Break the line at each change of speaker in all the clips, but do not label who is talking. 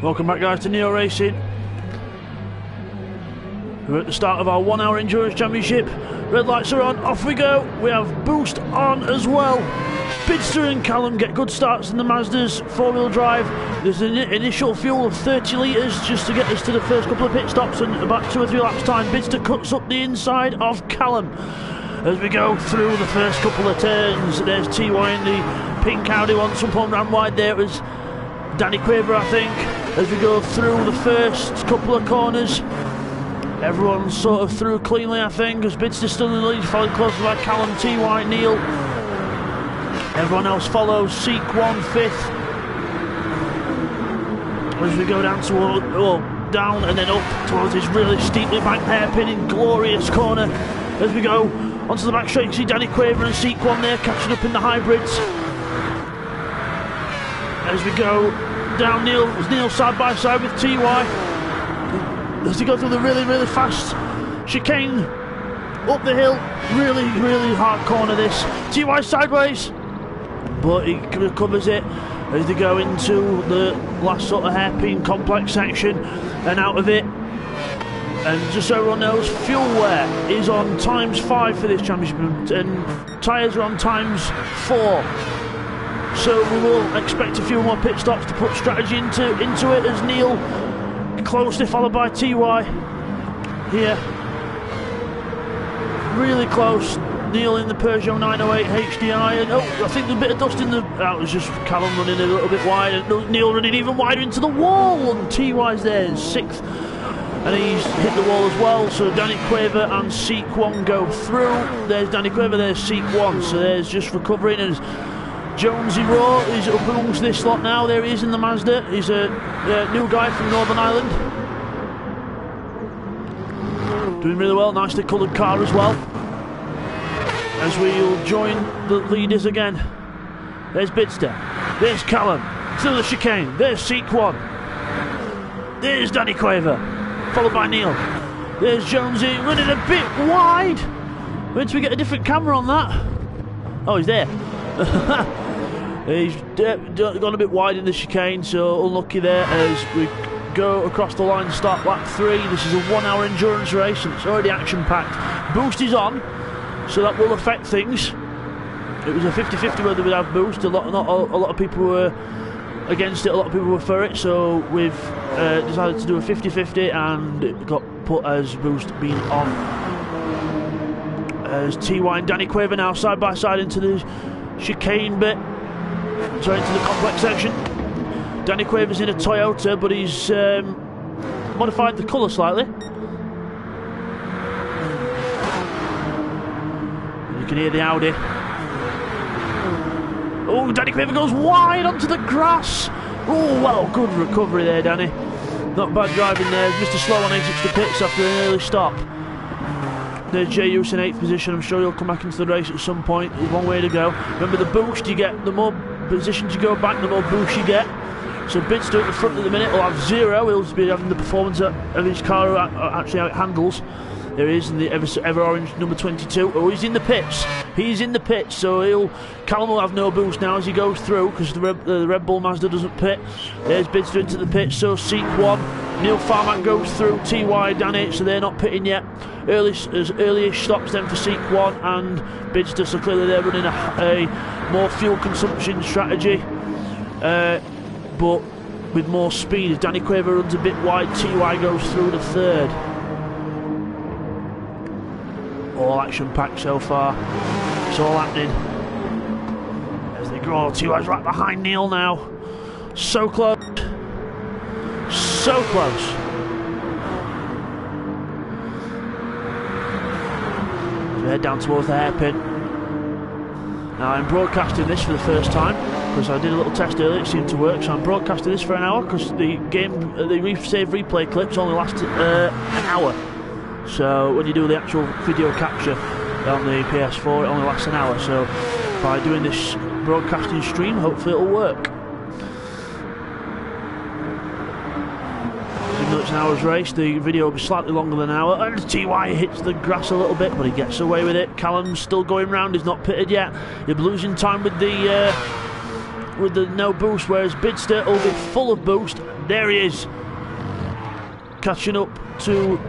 Welcome back, guys, to Neo Racing. We're at the start of our 1 hour endurance championship. Red lights are on, off we go. We have boost on as well. Bidzster and Callum get good starts in the Mazdas 4-wheel drive. There's an initial fuel of 30 litres just to get us to the first couple of pit stops, and about 2 or 3 laps time Bidzster cuts up the inside of Callum. As we go through the first couple of turns, there's TY in the pink Audi one, some point ran wide there. It was Danny Quaver, I think. As we go through the first couple of corners, everyone's sort of through cleanly, I think, as Bidzster's still in the lead, followed closely by Callum, TY, Neil. Everyone else follows. Seek 1 5th. As we go down toward, down and then up towards this really steeply banked hairpin in glorious corner. As we go onto the back straight, you see Danny Quaver and Seek 1 there catching up in the hybrids. As we go down, Neil side by side with TY. As they go through the really, really fast chicane up the hill, really, really hard corner this. TY sideways, but he recovers it as they go into the last sort of hairpin complex section and out of it. And just so everyone knows, fuel wear is on ×5 for this championship, and tyres are on ×4. So we will expect a few more pit stops to put strategy into it, as Neil closely followed by TY here. Really close. Neil in the Peugeot 908 HDI, and I think there's a bit of dust in the... That was just Callum running a little bit wide, and Neil running even wider into the wall, and TY's there in 6th. And he's hit the wall as well, so Danny Quaver and Seek 1 go through. There's Danny Quaver, there's Seek 1, so there's just recovering. And Jonesy Rowe is up amongst this lot now. There he is in the Mazda. He's a new guy from Northern Ireland. Doing really well, nicely coloured car as well. As we'll join the leaders again. There's Bidzster, there's Callum, through the chicane, there's Seek 1. There's Danny Quaver, followed by Neil. There's Jonesy, running a bit wide. Wait till we get a different camera on that. Oh, he's there. He's gone a bit wide in the chicane, so unlucky there as we go across the line to start lap 3. This is a 1 hour endurance race and it's already action packed. Boost is on, so that will affect things. It was a 50-50 whether we'd have boost. A lot of people were against it, a lot of people were for it, so we've decided to do a 50-50 and it got put as boost being on. As TY and Danny Quaver now side by side into the chicane bit, so into the complex section. Danny Quaver's in a Toyota, but he's modified the colour slightly. You can hear the Audi. Oh, Danny Quaver goes wide onto the grass. Oh, well, good recovery there, Danny. Not bad driving there. Mr. Slow on exits the pits after an early stop. There's Jay Hughes in 8th position. I'm sure he'll come back into the race at some point. There's one way to go. Remember, the boost you get, the more positions you go back, the more boost you get. So Bidzster at the front at the minute will have 0. He'll be having the performance of his car, actually how it handles. There he is in the ever orange number 22. Oh, he's in the pits. He's in the pits, so Callum will have no boost now as he goes through, because the Red Bull Mazda doesn't pit. There's Bidzster into the pits, so Seek 1. Neil Farmack goes through, TY, Danny, so they're not pitting yet. Early-ish stops then for Seek 1 and Bidzster, so clearly they're running a more fuel consumption strategy, but with more speed. As Danny Quaver runs a bit wide, TY goes through the 3rd. All action packed so far. It's all happening as they grow. TY's right behind Neil now. So close. So close. So we head down towards the hairpin. Now I'm broadcasting this for the first time because I did a little test earlier, it seemed to work, so I'm broadcasting this for an hour because the save replay clips only last an hour. So when you do the actual video capture on the PS4, it only lasts an hour. So by doing this broadcasting stream, hopefully it'll work. Even though it's an hour's race, the video will be slightly longer than an hour. And TY hits the grass a little bit, but he gets away with it. Callum's still going round, he's not pitted yet. He'll be losing time with the with the no boost, whereas Bidzster will be full of boost. There he is, catching up to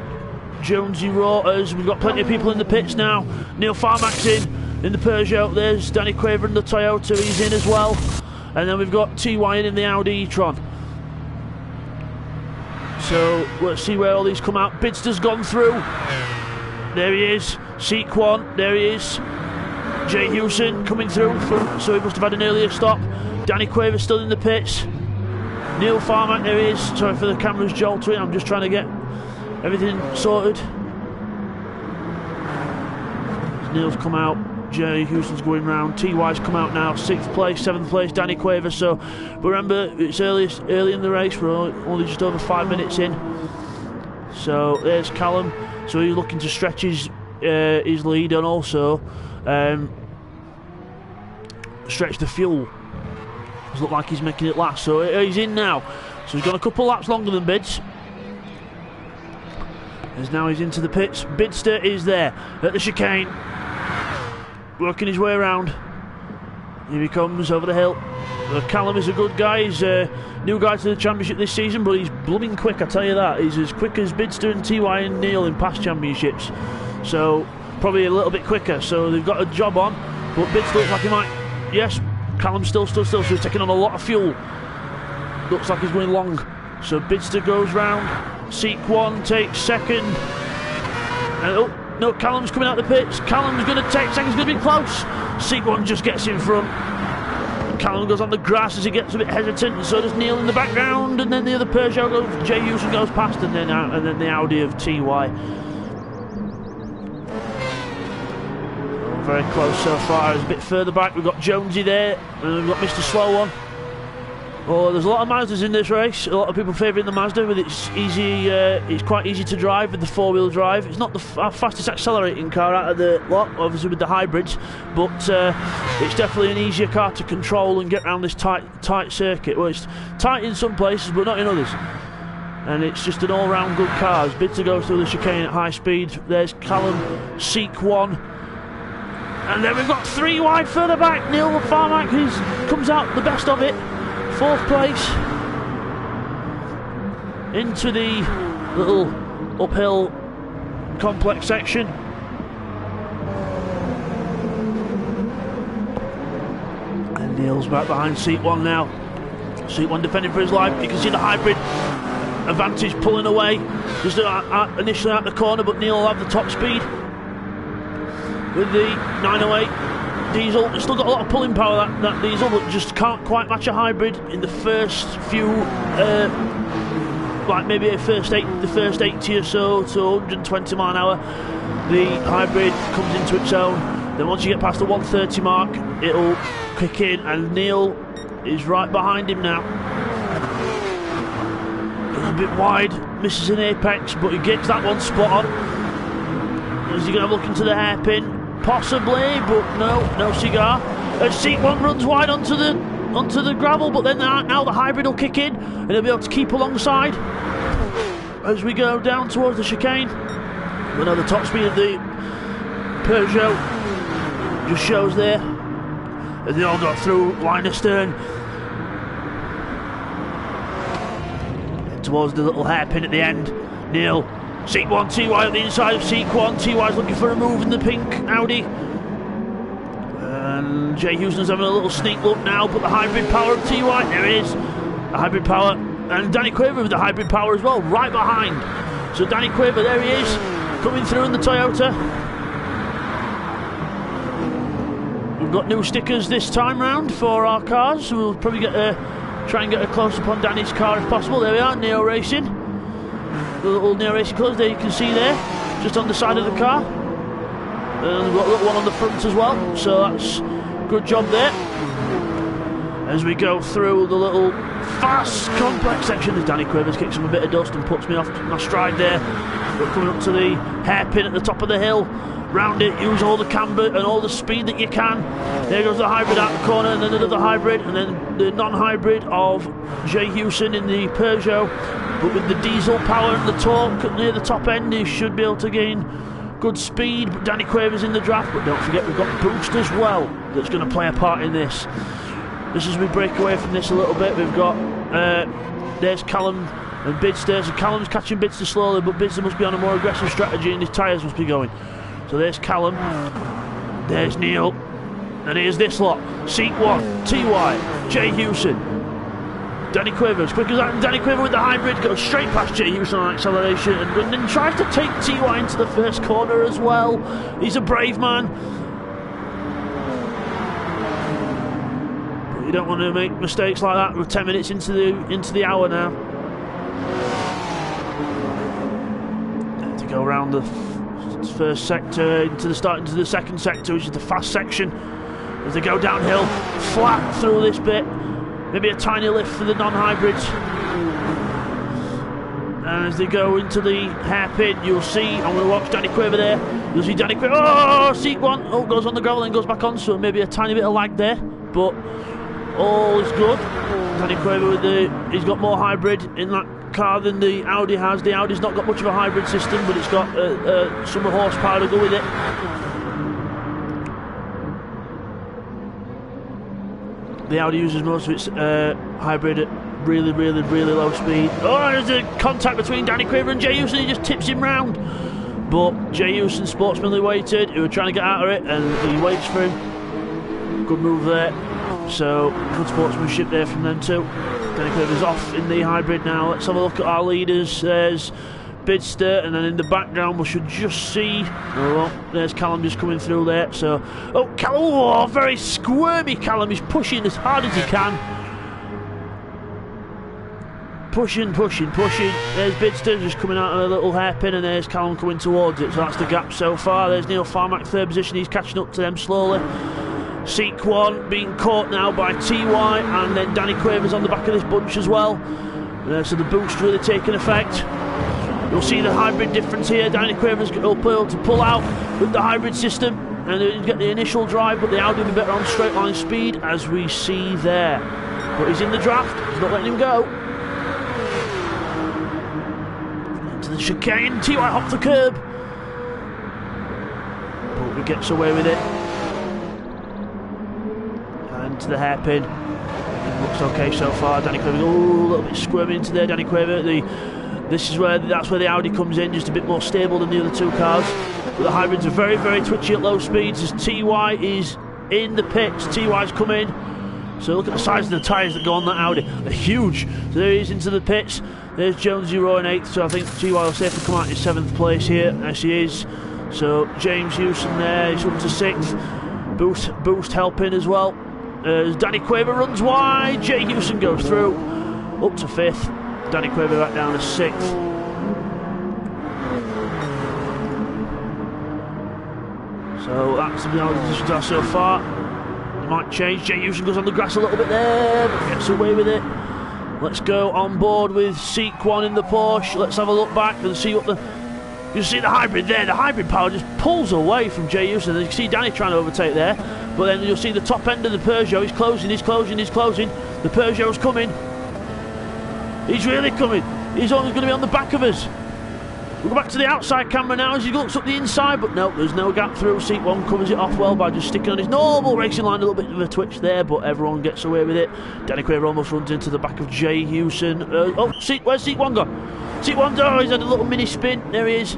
Jonesy Rotors. We've got plenty of people in the pits now. Neil Farmack's in the Peugeot. There's Danny Quaver in the Toyota, he's in as well. And then we've got TY in the Audi e-tron. So let's see where all these come out. Bidzster's gone through. There he is. Seek 1, there he is. Jay Hewson coming through, so he must have had an earlier stop. Danny Quaver still in the pits. Neil Farmack, there he is. Sorry for the camera's jolting, I'm just trying to get everything sorted. Neil's come out, Jay Houston's going round, TY's come out now, 6th place, 7th place, Danny Quaver. So, but remember, it's early in the race, we're only just over 5 minutes in. So there's Callum, so he's looking to stretch his lead and also stretch the fuel. Does look like he's making it last, so he's in now. So he's gone a couple laps longer than Bids. As now he's into the pits. Bidzster is there at the chicane, working his way around. Here he comes over the hill. Callum is a good guy. He's a new guy to the championship this season, but he's blooming quick, I tell you that. He's as quick as Bidzster and TY and Neil in past championships. So probably a little bit quicker. So they've got a job on, but Bidzster looks like he might. Yes, Callum still stood still, so he's taking on a lot of fuel. Looks like he's going long. So Bidzster goes round. Seek 1 takes 2nd. And oh no, Callum's coming out the pits. Callum's going to take 2nd. He's going to be close. Seek 1 just gets in front. Callum goes on the grass as he gets a bit hesitant, and so does Neil in the background. And then the other Peugeot goes. Jay Hewson goes past, and then the Audi of TY. Very close so far. It's a bit further back. We've got Jonesy there, and we've got Mr. Slow One. Oh, there's a lot of Mazdas in this race. A lot of people favouring the Mazda with its easy. It's quite easy to drive with the 4-wheel drive. It's not the fastest accelerating car out of the lot, obviously with the hybrids, but it's definitely an easier car to control and get around this tight circuit. Well, it's tight in some places, but not in others. And it's just an all-round good car. As Bidzster goes through the chicane at high speed. There's Callum, Seek 1. And then we've got 3 wide further back. Neil Farmack, who comes out the best of it. 4th place. Into the little uphill complex section. And Neil's back behind Seek 1 now. Seek 1 defending for his life. You can see the hybrid advantage pulling away. Just initially out the corner, but Neil will have the top speed. With the 908 diesel, it's still got a lot of pulling power, that diesel, but just can't quite match a hybrid in the first few, like maybe the first 80 or so to 120 mile an hour. The hybrid comes into its own. Then once you get past the 130 mark, it'll kick in, and Neil is right behind him now. A bit wide, misses an apex, but he gets that one spot on. Is he going to look into the hairpin? Possibly, but no cigar. Seek 1 runs wide onto the gravel, but then now the hybrid will kick in and he'll be able to keep alongside as we go down towards the chicane. We know the top speed of the Peugeot just shows there as they all got through line of stern. Towards the little hairpin at the end. Neil, Seek 1, TY at the inside of Seek 1. TY's looking for a move in the pink Audi. And Jay Houston's having a little sneak look now, but the hybrid power of TY, there it is. The hybrid power, and Danny Quaver with the hybrid power as well, right behind. So Danny Quaver, there he is, coming through in the Toyota. We've got new stickers this time round for our cars, so we'll probably try and get a close-up on Danny's car if possible. There we are, Neo Racing. The little Neo Racing colours there you can see there, just on the side of the car. And we've got a little one on the front as well, so that's good job there. As we go through the little fast complex section, as Danny Quavers kicks him a bit of dust and puts me off my stride there. We're coming up to the hairpin at the top of the hill. Round it, use all the camber and all the speed that you can. There goes the hybrid out the corner, and then another hybrid, and then the non-hybrid of Jay Hewson in the Peugeot. But with the diesel power and the torque near the top end, he should be able to gain good speed. But Danny Quavers in the draft, but don't forget we've got boost as well that's going to play a part in this. Just as we break away from this a little bit, we've got there's Callum and Bidzster. So Callum's catching Bidzster slowly, but Bidzster must be on a more aggressive strategy and his tyres must be going. So there's Callum, there's Neil, and here's this lot. Seat 1, TY, Jay Hewson, Danny Quaver. As quick as that, and Danny Quaver with the hybrid goes straight past Jay Hewson on acceleration and then tries to take TY into the first corner as well. He's a brave man. But you don't want to make mistakes like that. We're 10 minutes into the hour now. To go around the first sector into the second sector, which is the fast section. As they go downhill, flat through this bit. Maybe a tiny lift for the non-hybrids. And as they go into the hairpin, you'll see, I'm going to watch Danny Quaver there. You'll see Danny Quaver, oh, seat 1, oh, goes on the gravel and goes back on, so maybe a tiny bit of lag there, but all is good. Danny Quaver with he's got more hybrid in that car than the Audi has. The Audi's not got much of a hybrid system, but it's got some horsepower to go with it. The Audi uses most of its hybrid at really low speed. Oh, there's a contact between Danny Quaver and Jay Hewson. He just tips him round. But Jay Hewson sportsmanly waited. He was trying to get out of it, and he waits for him. Good move there. So, good sportsmanship there from them too. Danny Quaver's off in the hybrid now. Let's have a look at our leaders. There's Bidzster, and then in the background we should just see, oh well, there's Callum just coming through there. So, oh, Callum, oh, very squirmy Callum. He's pushing as hard as he can. Pushing. There's Bidzster just coming out of a little hairpin, and there's Callum coming towards it. So that's the gap so far. There's Neil Farmack, third position. He's catching up to them slowly. Seek 1 being caught now by TY, and then Danny Quaver's on the back of this bunch as well. So the boost really taking effect. You'll see the hybrid difference here. Danny Quaver's able to pull out with the hybrid system and you get the initial drive, but the Audi will be better on straight line speed, as we see there. But he's in the draft, he's not letting him go. Into the chicane, TY hops the curb, but he gets away with it. And to the hairpin. It looks okay so far. Danny Quaver, oh, a little bit squirming into there. Danny Quaver, that's where the Audi comes in, just a bit more stable than the other two cars. But the hybrids are very twitchy at low speeds as TY is in the pits. TY's come in. So look at the size of the tyres that go on that Audi. They're huge. So there he is into the pits. There's Jonesy Rowe in 8th, so I think TY will safely come out in 7th place here. As he is. So James Hewson there, he's up to 6th. Boost helping as well. As Danny Quaver runs wide, Jay Hewson goes through. Up to 5th. Danny Quaver back down to 6th. So that's the positions are so far. It might change. Jay Hewson goes on the grass a little bit there, but gets away with it. Let's go on board with Seek 1 in the Porsche. Let's have a look back and see what you see the hybrid there. The hybrid power just pulls away from Jay Hewson. You can see Danny trying to overtake there, but then you'll see the top end of the Peugeot. He's closing. The Peugeot's coming. He's really coming. He's only going to be on the back of us. We'll go back to the outside camera now as he looks up the inside, but no, there's no gap through. Seat 1 covers it off well by just sticking on his normal racing line. A little bit of a twitch there, but everyone gets away with it. Danny Quaver almost runs into the back of Jay Hewson. Where's Seat 1 gone? Seat 1, oh, he's had a little mini spin. There he is.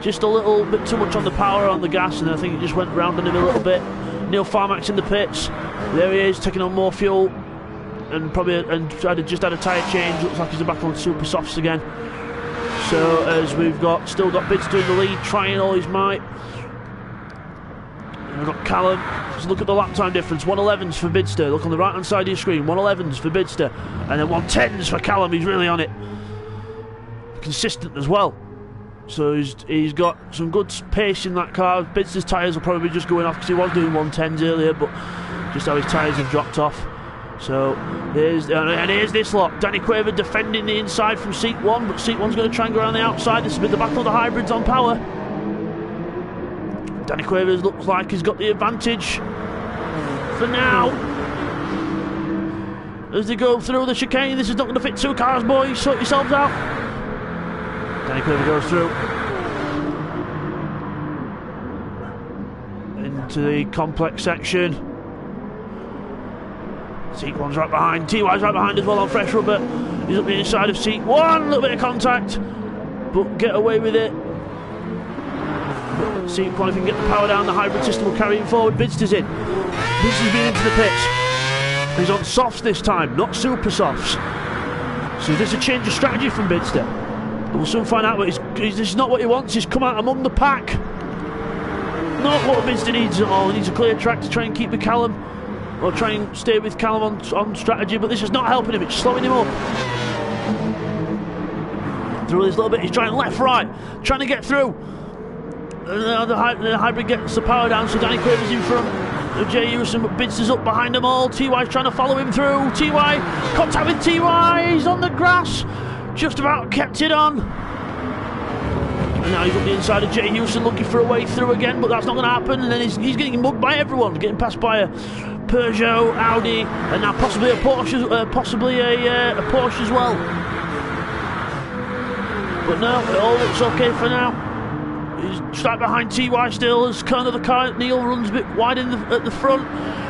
Just a little bit too much on the power on the gas, and I think it just went round on him a little bit. Neil Farmack's in the pits. There he is, taking on more fuel. And just had a tyre change. Looks like he's back on super softs again. So as we've still got Bidzster in the lead, trying all his might. And we've got Callum. Just look at the lap time difference. 1:11s for Bidzster. Look on the right hand side of your screen. 1:11s for Bidzster, and then 1:10s for Callum. He's really on it. Consistent as well. So he's got some good pace in that car. Bidzster's tyres will probably be just going off because he was doing 1:10s earlier, but just how his tyres have dropped off. So here's this lot. Danny Quaver defending the inside from Seat 1, but Seat 1's going to try and go around the outside. This has been the battle of the hybrids on power. Danny Quaver looks like he's got the advantage for now. As they go through the chicane, this is not going to fit 2 cars, boys. Sort yourselves out. Danny Quaver goes through into the complex section. Seat 1's right behind. TY's right behind as well on fresh rubber. He's up the inside of Seat 1. A little bit of contact, but get away with it. But Seat 1, if he can get the power down, the hybrid system will carry him forward. Bidzster's in. Bidzster's been into the pits. He's on softs this time, not super softs. So is this a change of strategy from Bidzster? We'll soon find out, but this is not what he wants. He's come out among the pack. Not what Bidzster needs at all. He needs a clear track to try and keep with Callum, or try and stay with Callum on strategy, but this is not helping him. It's slowing him up. Through this little bit, he's trying left, right, trying to get through. The hybrid gets the power down, so Danny Quaver's in front of Jay Houston, but Bidzster's up behind them all. TY's trying to follow him through. TY, contact with TY, he's on the grass. Just about kept it on. And now he's up the inside of Jay Houston looking for a way through again, but that's not going to happen. And then he's getting mugged by everyone, getting passed by a Peugeot, Audi, and now possibly a Porsche, a Porsche as well. But no, it all looks okay for now. He's right behind TY still as kind of the car. Neil runs a bit wide at the front.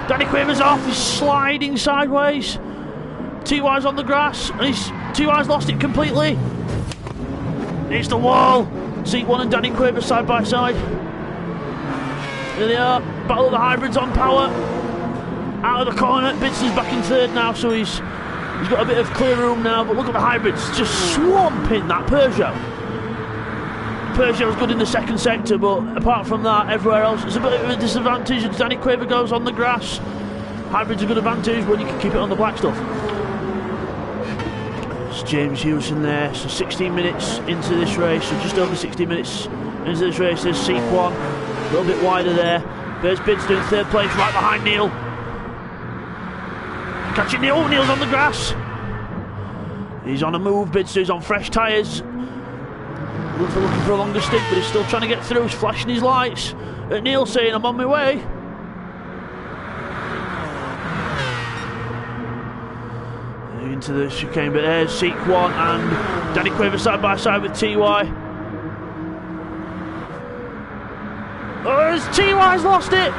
Danny Quaver's off, he's sliding sideways. TY's on the grass, and TY's lost it completely. It's the wall. Seat 1 and Danny Quaver side by side. There they are. Battle of the hybrids on power. Out of the corner. Bidzster's back in third now, so he's got a bit of clear room now. But look at the hybrids just swamping that Peugeot. Peugeot was good in the second sector, but apart from that, everywhere else it's a bit of a disadvantage. As Danny Quaver goes on the grass, hybrids a good advantage when you can keep it on the black stuff. James Houston there, so 16 minutes into this race, so just over 16 minutes into this race. There's Seat 1, a little bit wider there. There's Bidzster in third place, right behind Neil. Catching Neil, Neil's on the grass. He's on a move, Bidzster's on fresh tyres. Looking for a longer stint, but he's still trying to get through. He's flashing his lights at Neil, saying, I'm on my way. Into the chicane, but there's Seat 1 and Danny Quaver side by side with TY. Oh, TY's lost it!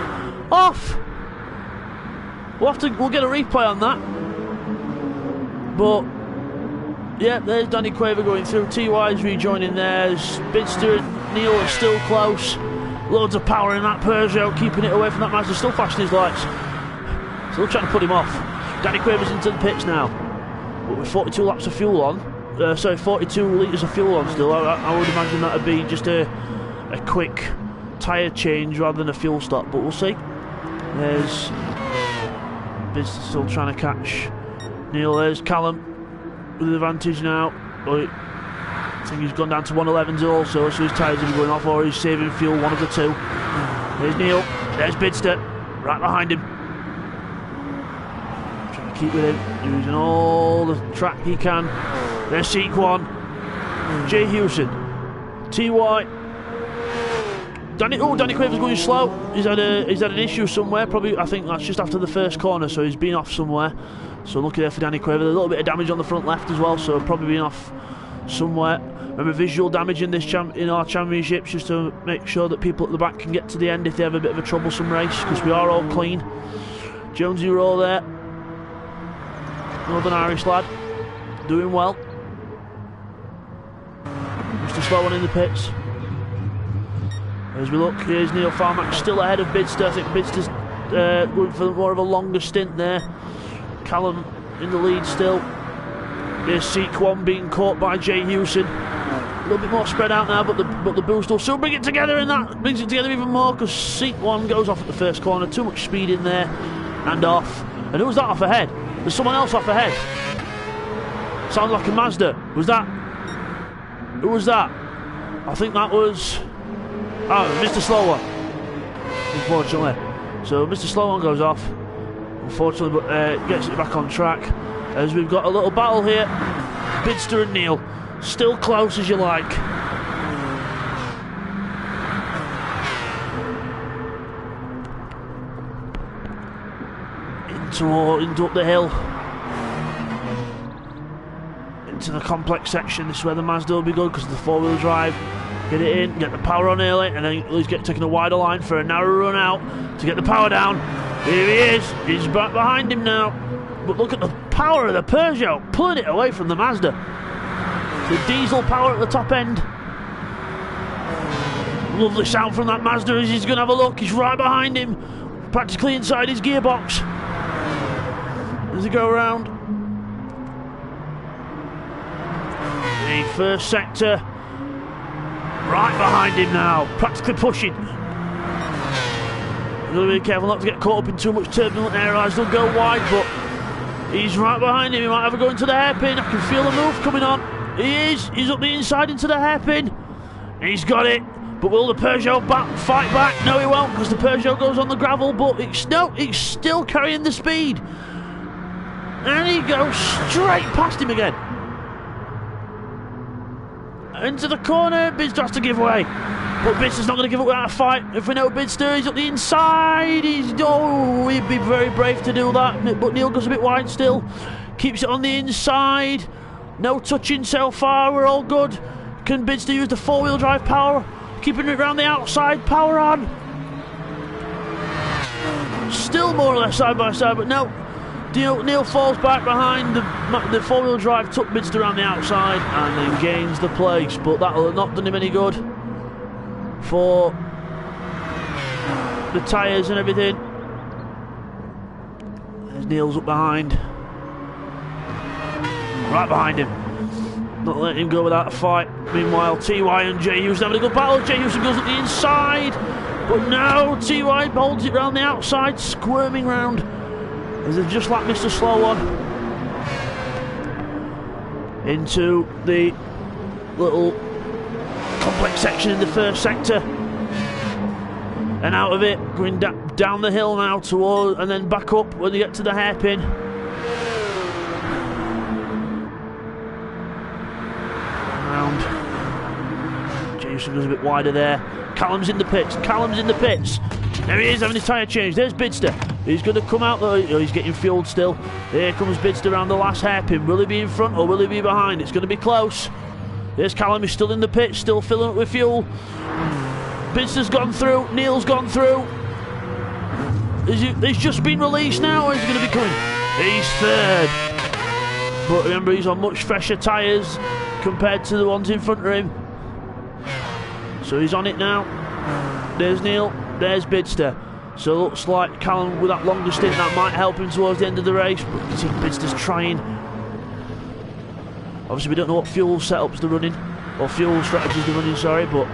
Off! We'll get a replay on that. But yeah, there's Danny Quaver going through. TY's rejoining there. There's Bidzster and Neil are still close. Loads of power in that Peugeot, keeping it away from that Mazda. Still flashing his lights. Still trying to put him off. Danny Quaver's into the pits now. But with 42 laps of fuel on, 42 litres of fuel on still, I would imagine that would be just a quick tyre change rather than a fuel stop, but we'll see. There's Bidzster still trying to catch Neil. There's Callum with the advantage now. But I think he's gone down to 111s also, so his tyres are going off, or he's saving fuel, one of the two. There's Neil, there's Bidzster, right behind him. Keep with him, using all the track he can. There's Seat 1, Jay Houston, TY. Danny Quaver's going slow. He's had an issue somewhere. Probably, I think that's just after the first corner, so he's been off somewhere. So lucky there for Danny Quaver. There's a little bit of damage on the front left as well, so probably been off somewhere. Remember, visual damage in this in our championships, just to make sure that people at the back can get to the end if they have a bit of a troublesome race, because we are all clean. Jonesy roll there. Northern Irish lad, doing well. Just a slow one in the pits. As we look, here's Neil Farmack still ahead of Bidzster. I think Bidzster's going for more of a longer stint there. Callum in the lead still. There's Seat 1 being caught by Jay Houston. A little bit more spread out now, but the boost will still bring it together, and that brings it together even more, because Seat 1 goes off at the first corner. Too much speed in there, and off. And who was that off ahead? There's someone else off ahead. Sounds like a Mazda. Was that? Who was that? I think that was... Oh, Mr. Slow One. Unfortunately. So Mr. Slow One goes off. Unfortunately, but gets it back on track. As we've got a little battle here. Bidzster and Neil. Still close as you like. Into up the hill. Into the complex section. This is where the Mazda will be good because of the four-wheel drive. Get it in, get the power on early, and then he's taking a wider line for a narrow run out to get the power down. Here he is. He's back behind him now. But look at the power of the Peugeot, pulling it away from the Mazda. The diesel power at the top end. Lovely sound from that Mazda as he's going to have a look. He's right behind him, practically inside his gearbox. As they go around. The first sector. Right behind him now, practically pushing. You've got to be careful not to get caught up in too much turbulent air. Eyes don't go wide, but he's right behind him. He might have a go into the hairpin. I can feel the move coming on. He is. He's up the inside into the hairpin. He's got it. But will the Peugeot fight back? No, he won't, because the Peugeot goes on the gravel. But it's still carrying the speed. And he goes straight past him again. Into the corner. Bidzster has to give way. But Bidzster's not going to give up without a fight. If we know Bidzster, he's up the inside. He'd be very brave to do that. But Neil goes a bit wide still. Keeps it on the inside. No touching so far. We're all good. Can Bidzster use the four-wheel drive power? Keeping it around the outside. Power on. Still more or less side by side, but no. Neil falls back behind. The four-wheel drive took Bidzster around the outside and then gains the place, but that'll have not done him any good for the tyres and everything. There's Neil's up behind. Right behind him. Not letting him go without a fight. Meanwhile, TY and Jay Houston having a good battle. Jay Houston goes up the inside, but now TY holds it round the outside, squirming round. As they've just like Mr. Slow One into the little complex section in the first sector, and out of it, going down the hill now toward, and then back up when you get to the hairpin. Round. Jason goes a bit wider there. Callum's in the pits. Callum's in the pits. There he is having his tyre change. There's Bidzster. He's going to come out though. He's getting fueled still. Here comes Bidzster around the last hairpin. Will he be in front or will he be behind? It's going to be close. There's Callum. He's still in the pit, still filling up with fuel. Bidzster's gone through. Neil's gone through. He's just been released now, or is he going to be coming? He's third. But remember, he's on much fresher tyres compared to the ones in front of him. So he's on it now. There's Neil. There's Bidzster. So it looks like Callum with that longer stint, that might help him towards the end of the race. But you see Bidzster's trying. Obviously we don't know what fuel setups they're running, or fuel strategies they're running, sorry, but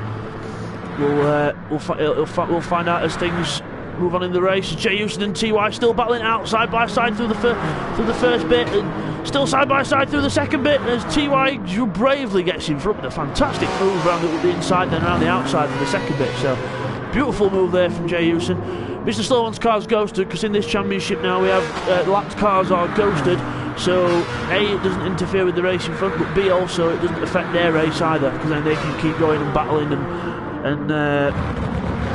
we'll find out as things move on in the race. Jay Houston and TY still battling out side by side through the first bit, and still side by side through the second bit, as TY bravely gets in front with a fantastic move around the inside, then around the outside for the second bit. So beautiful move there from Jay Houston. Mr. Slow One's car's ghosted, because in this championship now we have lapped cars are ghosted, so A, it doesn't interfere with the race in front, but B, also it doesn't affect their race either, because then they can keep going and battling and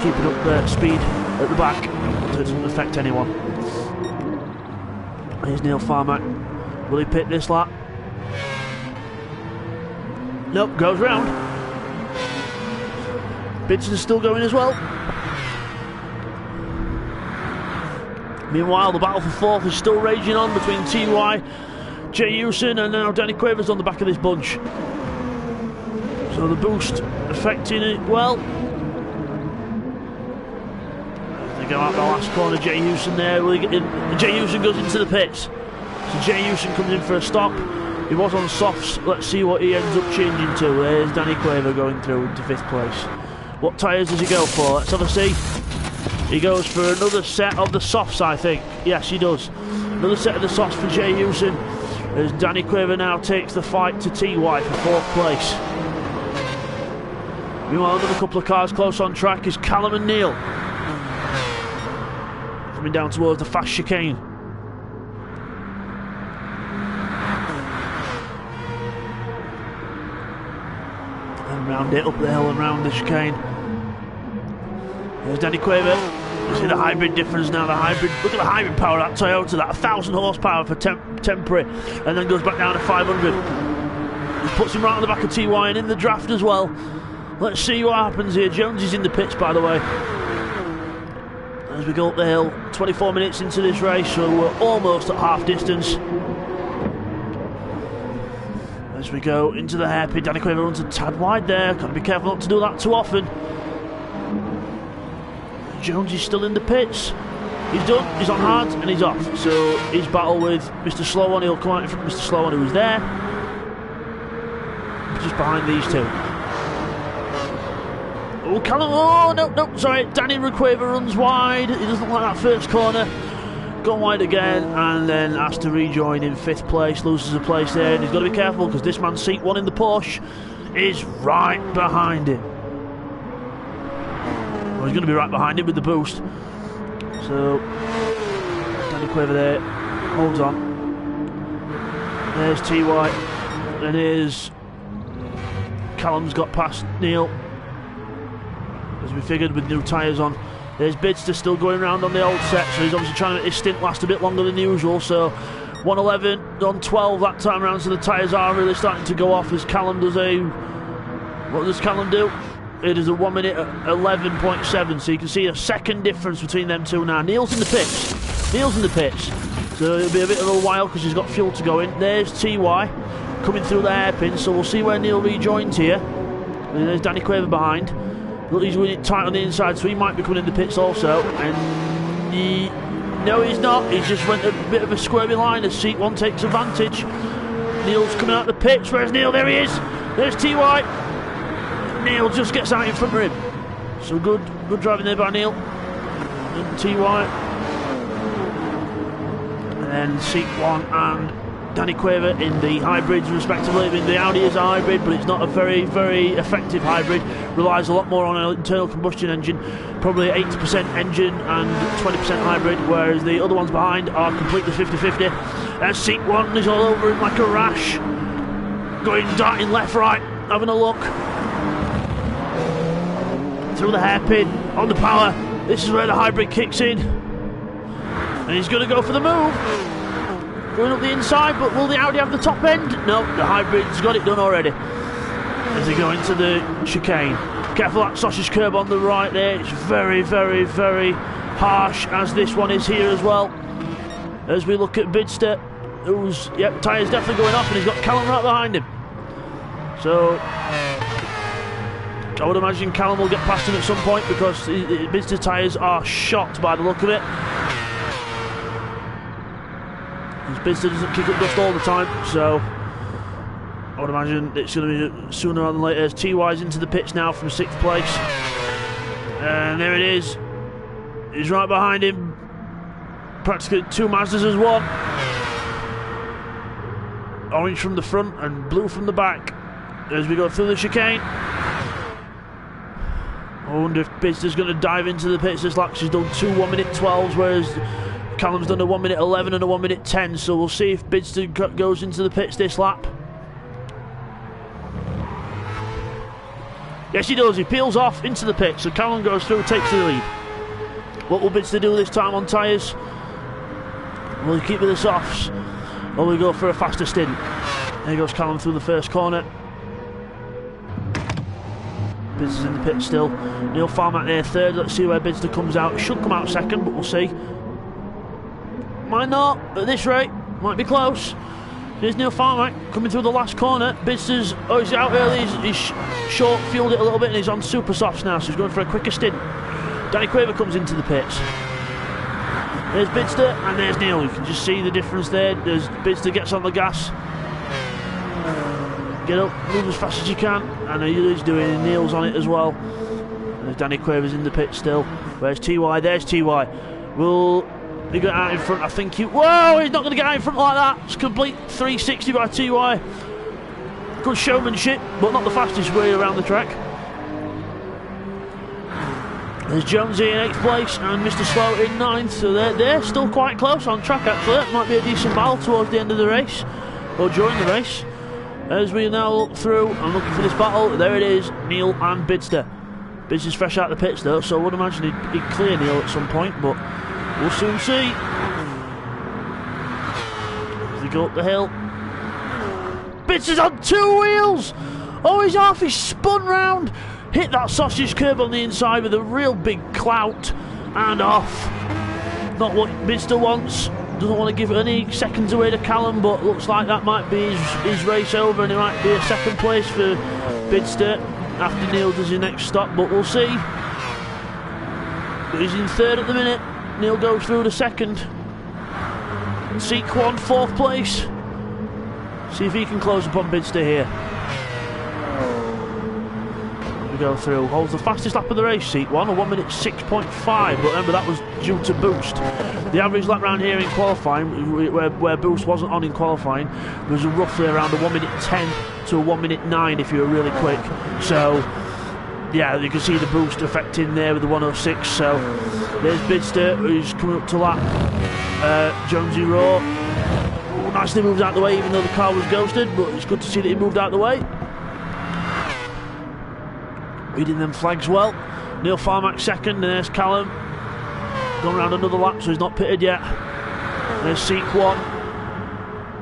keeping up speed at the back, so it doesn't affect anyone. Here's Neil Farmack. Will he pit this lap? Nope, goes round. Bidzster's still going as well. Meanwhile, the battle for fourth is still raging on between TY, Jay Houston, and now Danny Quavers on the back of this bunch. So the boost affecting it well. As they go out the last corner, Jay Houston there. Jay Houston goes into the pits. So Jay Houston comes in for a stop. He was on softs. Let's see what he ends up changing to. There's Danny Quaver going through into fifth place. What tyres does he go for? Let's have a see. He goes for another set of the softs, I think. Yes, he does. Another set of the softs for Jay Houston, as Danny Quaver now takes the fight to TY for fourth place. Meanwhile, another couple of cars close on track is Callum and Neil, coming down towards the fast chicane. And round it, up the hill and round the chicane. There's Danny Quaver. You see the hybrid difference now. The hybrid, look at the hybrid power of that Toyota. That 1,000 horsepower for temporary, and then goes back down to 500. He puts him right on the back of TY and in the draft as well. Let's see what happens here. Jones is in the pits, by the way. as we go up the hill. 24 minutes into this race, so we're almost at half distance. As we go into the hairpin, Danny Quaver runs a tad wide there. Got to be careful not to do that too often. Jones is still in the pits. He's done, he's on hard, and he's off. So his battle with Mr. Slow One, he'll come out in front of Mr. Slow One, who was there. Just behind these two. Oh, Callum, oh, no, sorry. Danny Quaver runs wide. He doesn't like that first corner. Gone wide again, and then has to rejoin in 5th place. Loses a place there, and he's got to be careful because this man, seat 1 in the Porsche, is right behind him. Well, he's going to be right behind him with the boost. So, Danny Quaver there, holds on. There's T.Y. and here's Callum's got past Neil, as we figured, with new tyres on. There's Bidzster still going around on the old set, so he's obviously trying to make his stint last a bit longer than usual. So 111 on 12 that time around, so the tyres are really starting to go off as Callum does a... What does Callum do? It is a 1 minute 11.7, so you can see a second difference between them two now. Neil's in the pits. Neil's in the pits. So it'll be a bit of a while because he's got fuel to go in. There's TY coming through the hairpin, so we'll see where Neil rejoins here. And there's Danny Quaver behind. Look, he's winning tight on the inside, so he might be coming in the pits also. And no, he's not. He just went a bit of a squirmy line as seat 1 takes advantage. Neil's coming out the pits. Where's Neil? There he is. There's TY. Neil just gets out in front of him. So good driving there by Neil and TY. And then seat 1 and Danny Quaver in the hybrids respectively. I mean, the Audi is a hybrid, but it's not a very, very effective hybrid. Relies a lot more on an internal combustion engine, probably 80% engine and 20% hybrid, whereas the other ones behind are completely 50-50. And seat 1 is all over him like a rash, going darting left, right, having a look. Through the hairpin, on the power. This is where the hybrid kicks in. And he's going to go for the move. Going up the inside, but will the Audi have the top end? No, the hybrid's got it done already. As they go into the chicane. Careful that sausage curb on the right there. It's very, very, very harsh, as this one is here as well. As we look at Bidzster, who's, yep, tyres definitely going off, and he's got Callum right behind him. So I would imagine Callum will get past him at some point because Bidzster's tyres are shot by the look of it. Bidzster doesn't kick up dust all the time, so I would imagine it's going to be sooner rather than later. As TY's into the pits now from 6th place. And there it is. He's right behind him. Practically 2 Mazdas as one. Orange from the front and blue from the back. As we go through the chicane. I wonder if Bidzster's going to dive into the pits this lap. She's done 2 1 minute 12s, whereas Callum's done a 1 minute 11 and a 1 minute 10. So we'll see if Bidzster goes into the pits this lap. Yes, he does. He peels off into the pits. So Callum goes through, takes the lead. What will Bidzster do this time on tyres? Will he keep with the softs, or will he go for a faster stint? There goes Callum through the first corner. Bidzster's in the pit still. Neil Farmack there third. Let's see where Bidzster comes out. Should come out second, but we'll see. Might not at this rate. Might be close. Here's Neil Farmack coming through the last corner. Bidzster's, oh, he's out early. He's short fueled it a little bit, and he's on super softs now, so he's going for a quicker stint. Danny Quaver comes into the pits. There's Bidzster and there's Neil. You can just see the difference there. There's Bidzster gets on the gas. Get up, move as fast as you can, and he's doing it. Neil's on it as well. There's Danny Quaver's in the pit still. Where's TY? There's TY. Will he get out in front? I think he... Whoa! He's not going to get out in front like that. It's a complete 360 by TY. Good showmanship, but not the fastest way around the track. There's Jonesy in 8th place and Mr. Slow in 9th, so they're still quite close on track actually. That might be a decent battle towards the end of the race, or during the race. As we now look through and looking for this battle, there it is, Neil and Bidzster. Bidzster's fresh out the pits though, so I would imagine he'd clear Neil at some point, but we'll soon see. As they go up the hill. Bidzster's on 2 wheels! Oh, he's off, he's spun round! Hit that sausage curb on the inside with a real big clout and off. Not what Bidzster wants. Doesn't want to give any seconds away to Callum, but looks like that might be his race over, and it might be a second place for Bidzster after Neil does his next stop, but we'll see. But he's in third at the minute. Neil goes through the second. Sequan, fourth place. See if he can close upon Bidzster here. We go through. Holds the fastest lap of the race, Sequan, a 1 minute 6.5. But remember, that was due to boost. The average lap round here in qualifying, where boost wasn't on in qualifying, was roughly around a 1 minute 10 to a 1 minute 9 if you were really quick. So, yeah, you can see the boost effect in there with the 106. So, there's Bidzster, who's coming up to lap Jonesy Rowe. Nicely moves out the way, even though the car was ghosted, but it's good to see that he moved out the way. Reading them flags well. Neil Farmack second, and there's Callum. Going around another lap, so he's not pitted yet. There's Sequan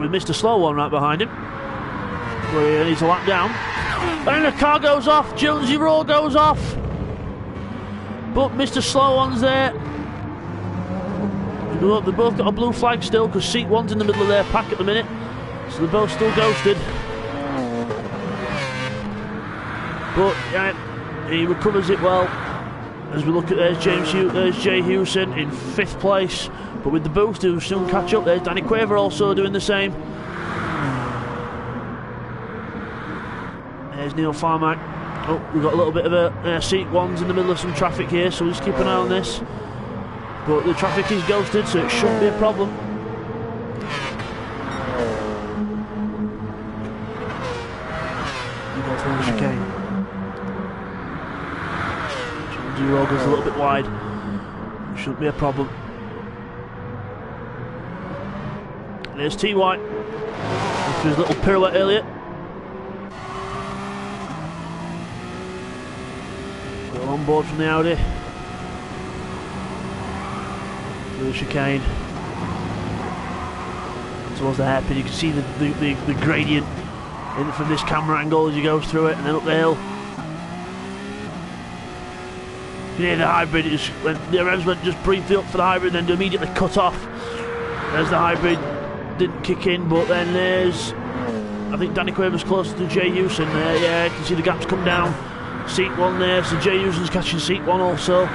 with Mr. Slow One right behind him. Where he needs a lap down. And the car goes off, Jonesy Rowe goes off. But Mr. Slow One's there. They've both got a blue flag still, because Seat 1's in the middle of their pack at the minute. So they're both still ghosted. But yeah, he recovers it well. As we look at there's Jay Hewson in 5th place. But with the boost, he'll soon catch up. There's Danny Quaver also doing the same. There's Neil Farmack. Oh, we've got a little bit of a Seat 1's in the middle of some traffic here, so we'll just keep an eye on this. But the traffic is ghosted, so it shouldn't be a problem. You go through the chicane. Jonesy Rowe goes a little bit wide. It shouldn't be a problem. And there's T. White. After his little pirouette earlier. Go on board from the Audi. The chicane towards the hairpin. You can see the gradient from this camera angle as he goes through it, and then up the hill. You can hear the hybrid. When the revs went just briefly up for the hybrid, then immediately cut off. There's the hybrid, didn't kick in, but then there's, I think Danny Quaver's closer to Jay Hewson there. Yeah, you can see the gaps come down. Seat 1 there, so Jay Hewson's catching Seat 1 also.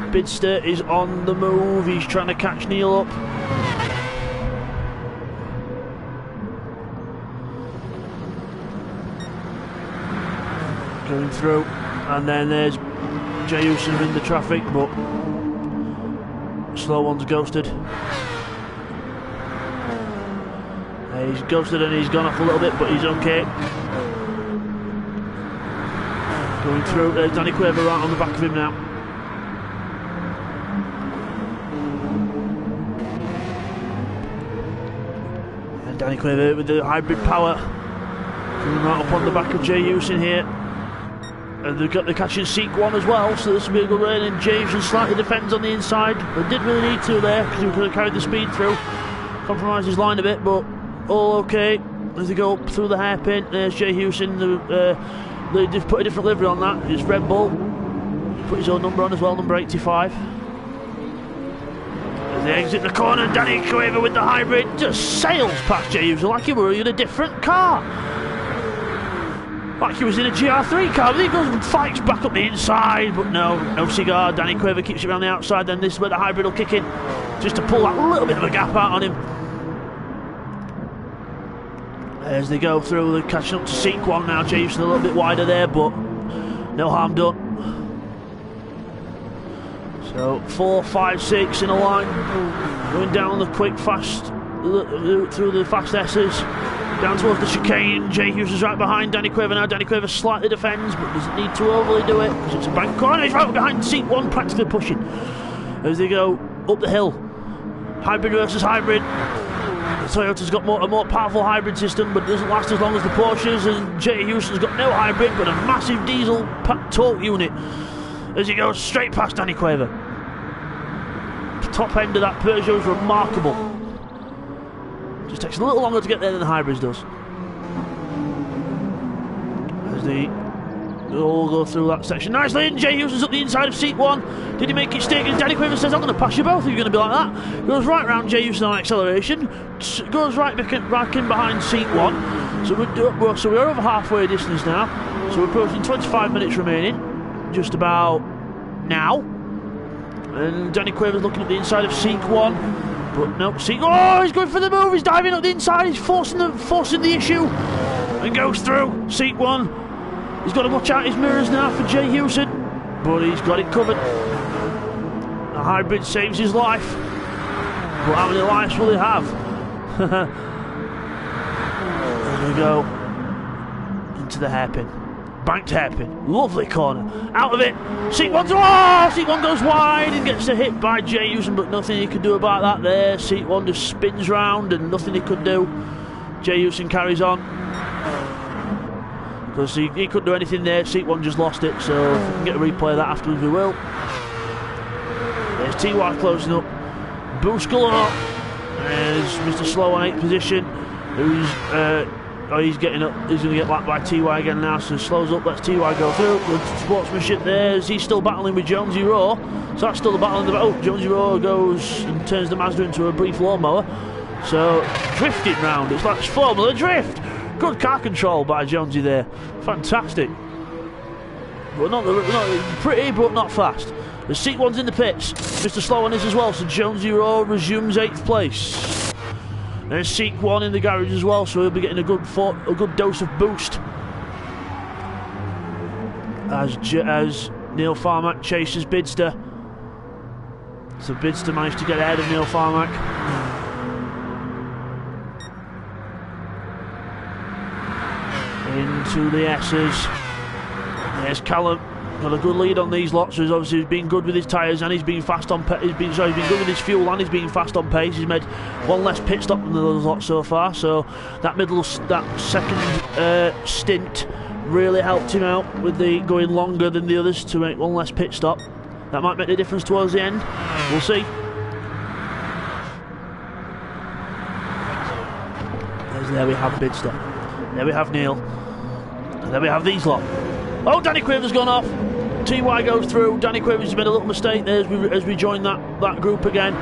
Bidzster is on the move, he's trying to catch Neil up. Going through, and then there's Jay Hewson in the traffic, but Slow One's ghosted. He's ghosted and he's gone off a little bit, but he's okay. Going through, there's Danny Quaver right on the back of him now. Danny Quaver with the hybrid power coming right up on the back of Jay Hewson here, and they're catching Seat 1 as well, so this will be a good rain. And Jay Hewson slightly defends on the inside. They didn't really need to there because he could have carried the speed through, compromised his line a bit, but all okay as they go up through the hairpin. There's Jay Hewson. They've put a different livery on that. It's Red Bull. Put his own number on as well, number 85. As they exit the corner, Danny Quaver with the hybrid just sails past Jay Hewson like he were in a different car. Like he was in a GR3 car, but he goes and fights back up the inside, but no cigar. Danny Quaver keeps it around the outside, then this is where the hybrid will kick in, just to pull that little bit of a gap out on him. As they go through, they're catching up to Seat 1 now. Jay Hewson a little bit wider there, but no harm done. So 4, 5, 6 in a line, going down the quick, fast, through the fast S's, down towards the chicane. Jay Hewson's right behind Danny Quaver now. Danny Quaver slightly defends, but doesn't need to overly do it because it's a bank corner. He's right behind Seat 1, practically pushing as they go up the hill. Hybrid versus hybrid. Toyota's got a more powerful hybrid system, but it doesn't last as long as the Porsches, and Jay Hewson's got no hybrid but a massive diesel torque unit as he goes straight past Danny Quaver. The top end of that Peugeot is remarkable. Just takes a little longer to get there than the hybrids does. As the We'll go through that section nicely. And Jay Houston's up the inside of seat 1. Did he make it stick? And Danny Quaver says, I'm going to pass you both if you're going to be like that. Goes right round Jay Houston on acceleration. Goes right back in behind seat 1. So we're over halfway distance now. So we're approaching 25 minutes remaining. Just about now. And Danny Quaver's looking at the inside of seat 1. But no, seat... Oh, he's going for the move. He's diving up the inside. He's forcing the issue. And goes through seat 1. He's got to watch out his mirrors now for Jay Houston, but he's got it covered. The hybrid saves his life, but how many lives will he have? There we go. Into the hairpin. Banked hairpin. Lovely corner. Out of it. Seat 1's... Oh! Seat 1 goes wide and gets a hit by Jay Houston, but nothing he could do about that there. Seat 1 just spins round and nothing he could do. Jay Houston carries on. Because he couldn't do anything there, seat 1 just lost it, so if we can get a replay of that afterwards we will. There's TY closing up, boost galore. There's Mr. Slow on 8th position, he's getting up, he's going to get lapped by TY again now, so slows up, lets TY go through. Good sportsmanship there, he's still battling with Jonesy Rowe, so that's still the battle in the battle. Jonesy Rowe goes and turns the Mazda into a brief lawnmower, so drifting round, it's like Formula Drift. Good car control by Jonesy there. Fantastic. Well, not pretty, but not fast. The seat 1's in the pits. Mr. Slow on is as well, so Jonesy Rowe resumes 8th place. There's seat 1 in the garage as well, so he'll be getting a good dose of boost. As Neil Farmack chases Bidzster. So Bidzster managed to get ahead of Neil Farmack. Into the S's. There's Callum. Got a good lead on these lots. So he's obviously been good with his tyres and he's been fast on pace. He's been good with his fuel and he's been fast on pace. He's made one less pit stop than the others lot so far. So that second stint really helped him out with the going longer than the others to make one less pit stop. That might make a difference towards the end. We'll see. There we have Bidzster. There we have Neil. And then we have these lot. Oh, Danny Quaver's gone off. TY goes through. Danny Quaver's made a little mistake there as we join that group again.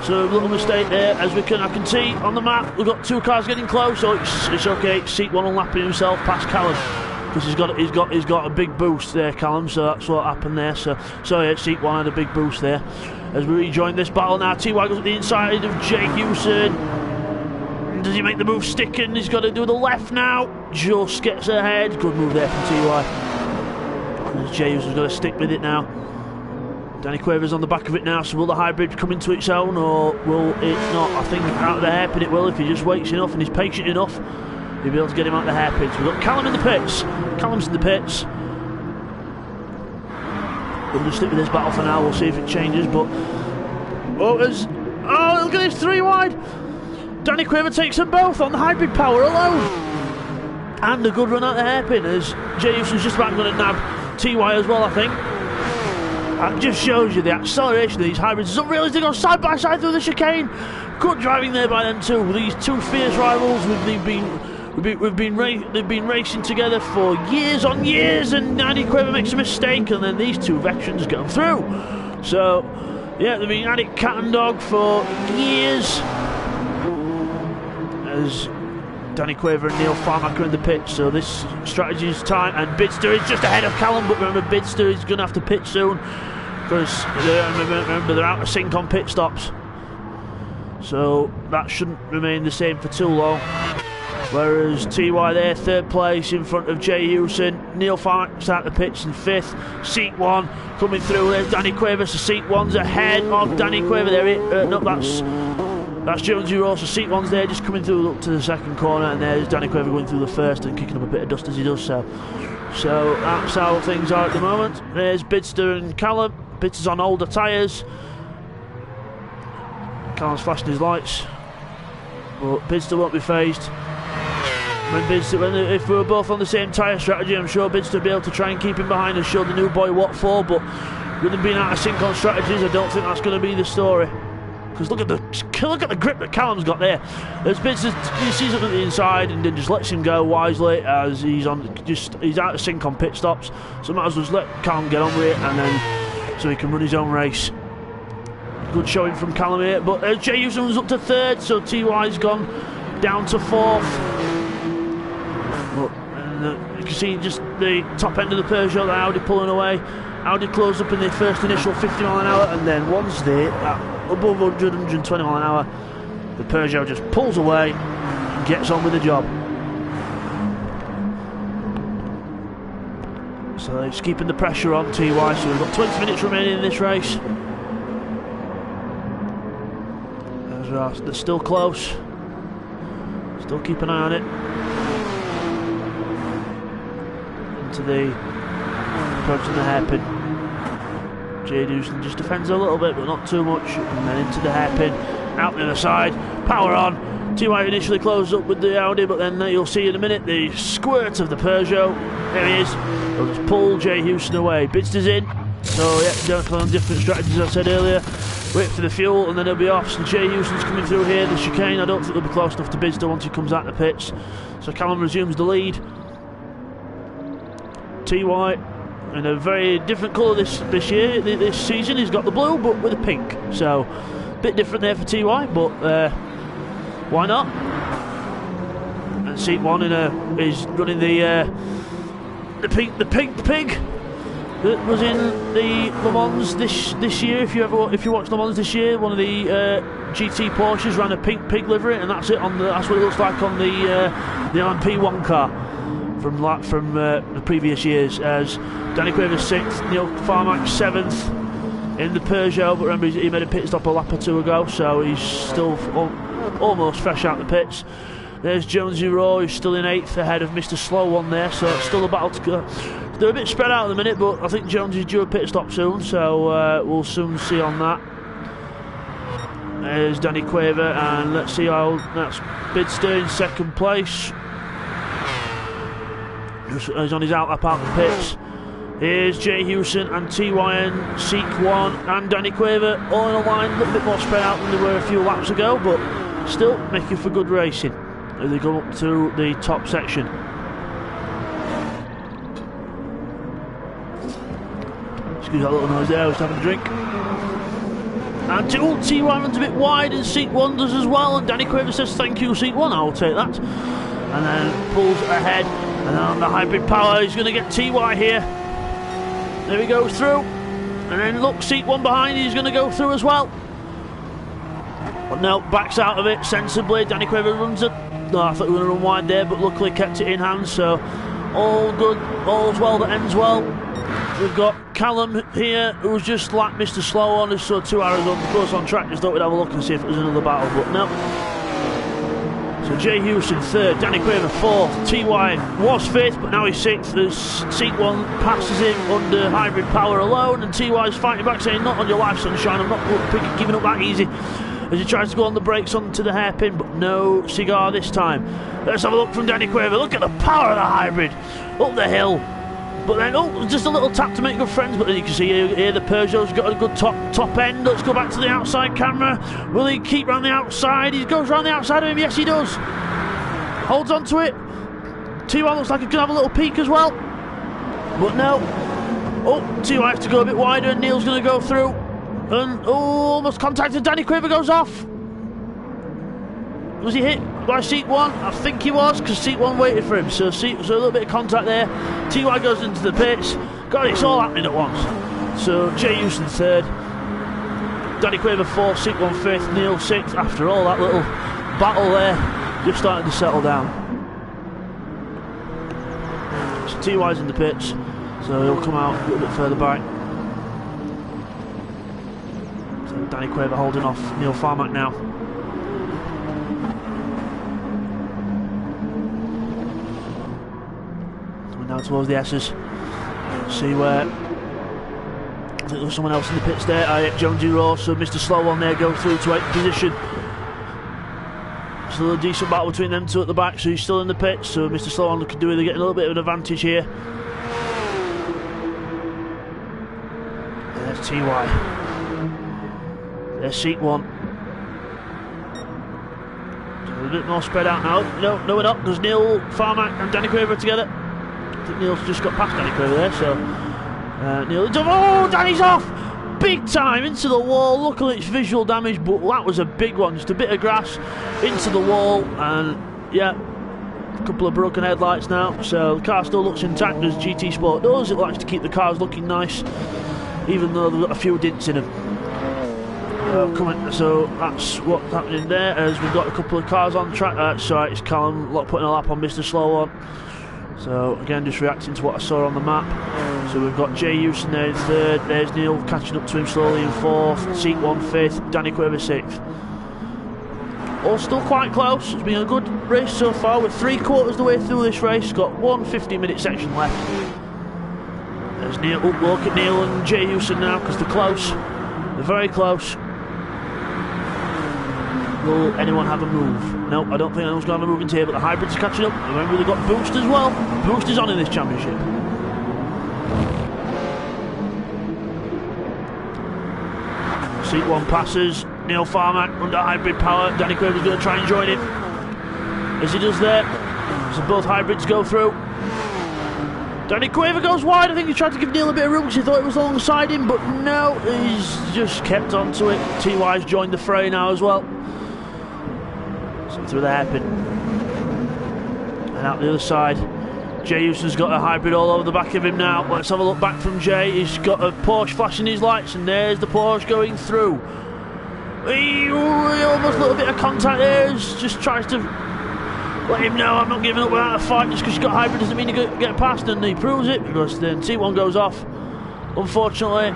So a little mistake there. I can see on the map we've got 2 cars getting close. So it's okay. Seat 1 unlapping himself past Callum because he's got a big boost there, Callum. So that's what happened there. So yeah, Seat 1 had a big boost there. As we rejoin this battle now, TY goes up the inside of Jay Houston. Does he make the move stick in? He's got to do the left now. Just gets ahead. Good move there from TY. Jay Houston's got to stick with it now. Danny Quaver's on the back of it now, so will the hybrid come into its own or will it not? I think out of the hairpin it will if he just waits enough and he's patient enough. He'll be able to get him out of the hairpin. So we've got Callum in the pits. Callum's in the pits. We're going to stick with this battle for now. We'll see if it changes, but... Oh, look at this, 3 wide. Danny Quaver takes them both on the hybrid power alone. And a good run out the hairpin as Jay Houston's just about going to nab TY as well, I think. That just shows you the acceleration of these hybrids. It's unreal as they go side by side through the chicane. Good driving there by them two. These two fierce rivals. They've been racing together for years on years, and Danny Quaver makes a mistake, and then these two veterans get them through. So, yeah, they've been at it cat and dog for years. As Danny Quaver and Neil Farmack are in the pit, so this strategy is time, and Bidzster is just ahead of Callum, but remember Bidzster is going to have to pit soon because remember they're out of sync on pit stops, so that shouldn't remain the same for too long. Whereas TY there, 3rd place in front of Jay Houston. Neil Farmack's out the pits in 5th. Seat 1 coming through. There's Danny Quaver, so Seat 1's ahead of Danny Quaver. There, no, that's Jonesy Rowe, so Seat 1's there, just coming through up to the 2nd corner, and there's Danny Quaver going through the 1st and kicking up a bit of dust as he does so. So that's how things are at the moment. There's Bidzster and Callum. Bidzster's on older tyres. Callum's flashing his lights, but Bidzster won't be phased. If we were both on the same tyre strategy, I'm sure Bidzster would be able to try and keep him behind and show the new boy what for, but with them being out of sync on strategies, I don't think that's going to be the story. Because look at the grip that Callum's got there. As Bidzster, he sees it at the inside and then just lets him go wisely as he's out of sync on pit stops. So might as well just let Callum get on with it, and then so he can run his own race. Good showing from Callum here, but Jay Houston was up to third, so TY's gone down to fourth. But you can see just the top end of the Peugeot, the Audi pulling away. Audi closed up in the first initial 50 mile an hour, and then once they're above 100, 120 mile an hour, the Peugeot just pulls away and gets on with the job. So it's keeping the pressure on TY, so we've got 20 minutes remaining in this race. They're still close. Still keep an eye on it. Into the approaching the hairpin. Jay Houston just defends a little bit, but not too much. And then into the hairpin, out the other side. Power on. TY initially closed up with the Audi, but then you'll see in a minute the squirt of the Peugeot. There he is. They'll just pull Jay Houston away. Bidzster's in. So yeah, don't play on different strategies as I said earlier. Wait for the fuel and then he'll be off. So Jay Houston's coming through here. The chicane, I don't think they'll be close enough to Bidzster once he comes out the pits. So Callum resumes the lead. TY in a very different colour this season. He's got the blue but with a pink. So a bit different there for TY, but why not? And Seat 1 is running the pink pig that was in the Le Mans this year. If you watched Le Mans this year, one of the GT Porsches ran a pink pig livery, and that's it. That's what it looks like on the LMP1 car from the previous years. As Danny Quaver 6th, Neil Farmack 7th in the Peugeot, but remember he made a pit stop a lap or two ago, so he's still almost fresh out the pits. There's Jonesy Rowe, who's still in 8th ahead of Mr. Slow One there, so it's still a battle to go. They're a bit spread out at the minute, but I think Jonesy's due a pit stop soon, so we'll soon see on that. There's Danny Quaver, and let's see how that's Bidzster in second place. He's on his out lap out the pits. Here's Jay Houston and TYN, Seek 1 and Danny Quaver all in a line, a little bit more spread out than they were a few laps ago, but still making for good racing as they go up to the top section. Excuse that little noise there, I was having a drink. And TY runs a bit wide and Seat 1 does as well, and Danny Quaver says thank you Seat 1, I'll take that. And then pulls ahead, and then on the hybrid power he's going to get TY here. There he goes through, and then look, Seat 1 behind, he's going to go through as well. But no, backs out of it sensibly. Danny Quaver runs it. No, I thought we were going to run wide there, but luckily kept it in hand, so all good, all's well that ends well. We've got Callum here, who's just like Mr. Slow On, who saw 2 arrows on close on track. Just thought we'd have a look and see if it was another battle, but no. So Jay Houston 3rd, Danny Quaver 4th, TY was 5th, but now he's 6th. As Seat 1 passes him under hybrid power alone, and TY's fighting back, saying, not on your life, sunshine, I'm not giving up that easy. As he tries to go on the brakes onto the hairpin, but no cigar this time. Let's have a look from Danny Quaver. Look at the power of the hybrid up the hill. But then, just a little tap to make good friends. But then you can see here the Peugeot's got a good top end. Let's go back to the outside camera. Will he keep round the outside? He goes round the outside of him. Yes, he does. Holds on to it. TY looks like he can have a little peek as well. But no. Oh, TY has to go a bit wider, and Neil's going to go through. And almost contacted. Danny Quaver goes off. Was he hit by Seat 1? I think he was, because Seat 1 waited for him. So a little bit of contact there. TY goes into the pits. God, it's all happening at once. So Jay Houston 3rd, Danny Quaver 4th, Seat 1 5th, Neil 6th. After all that little battle there, just starting to settle down. So TY's in the pits, so he'll come out a little bit further back. So Danny Quaver holding off Neil Farmack now. Down towards the S's. See where I think there was someone else in the pits there. Jonesy Rowe, so Mr. Slow On there goes through to 8th position. Still a decent battle between them two at the back, so he's still in the pits. So Mr. Slow On could do with getting a little bit of an advantage here. There's TY. There's Seat 1. We're a bit more spread out now. No, we're not, because Neil, Farmack and Danny Quaver are together. I think Neil's just got past Danny Quaver there, so... Neil... Oh, Danny's off! Big time, into the wall. Luckily it's visual damage, but that was a big one. Just a bit of grass into the wall, and, yeah, a couple of broken headlights now. So the car still looks intact, as GT Sport does. It likes to keep the cars looking nice, even though they've got a few dints in them. So that's what's happening there, as we've got a couple of cars on track. Sorry, it's Callum putting a lap on Mr. Slow One. So again, just reacting to what I saw on the map. So we've got Jay Houston there in third. There's Neil catching up to him slowly in fourth. Seat 1 fifth. Danny Quaver sixth. All still quite close. It's been a good race so far. We're 3/4 of the way through this race. Got one 15-minute section left. There's Neil. Oh, look at Neil and Jay Houston now, because they're close. They're very close. Will anyone have a move? No, I don't think anyone's going to have a move into here, but the hybrids are catching up. Remember, they've got Boost as well. Boost is on in this championship. Seat 1 passes. Neil Farmack under hybrid power. Danny Quaver's going to try and join him. As he does there. So both hybrids go through. Danny Quaver goes wide. I think he tried to give Neil a bit of room because he thought it was alongside him, but no, he's just kept onto it. TY's joined the fray now as well. Through the hairpin. And out the other side, Jay Houston's got a hybrid all over the back of him now. Let's have a look back from Jay. He's got a Porsche flashing his lights, and there's the Porsche going through. He almost a little bit of contact there. Just tries to let him know I'm not giving up without a fight. Just because he's got hybrid doesn't mean to get past, and he proves it, because then T1 goes off. Unfortunately,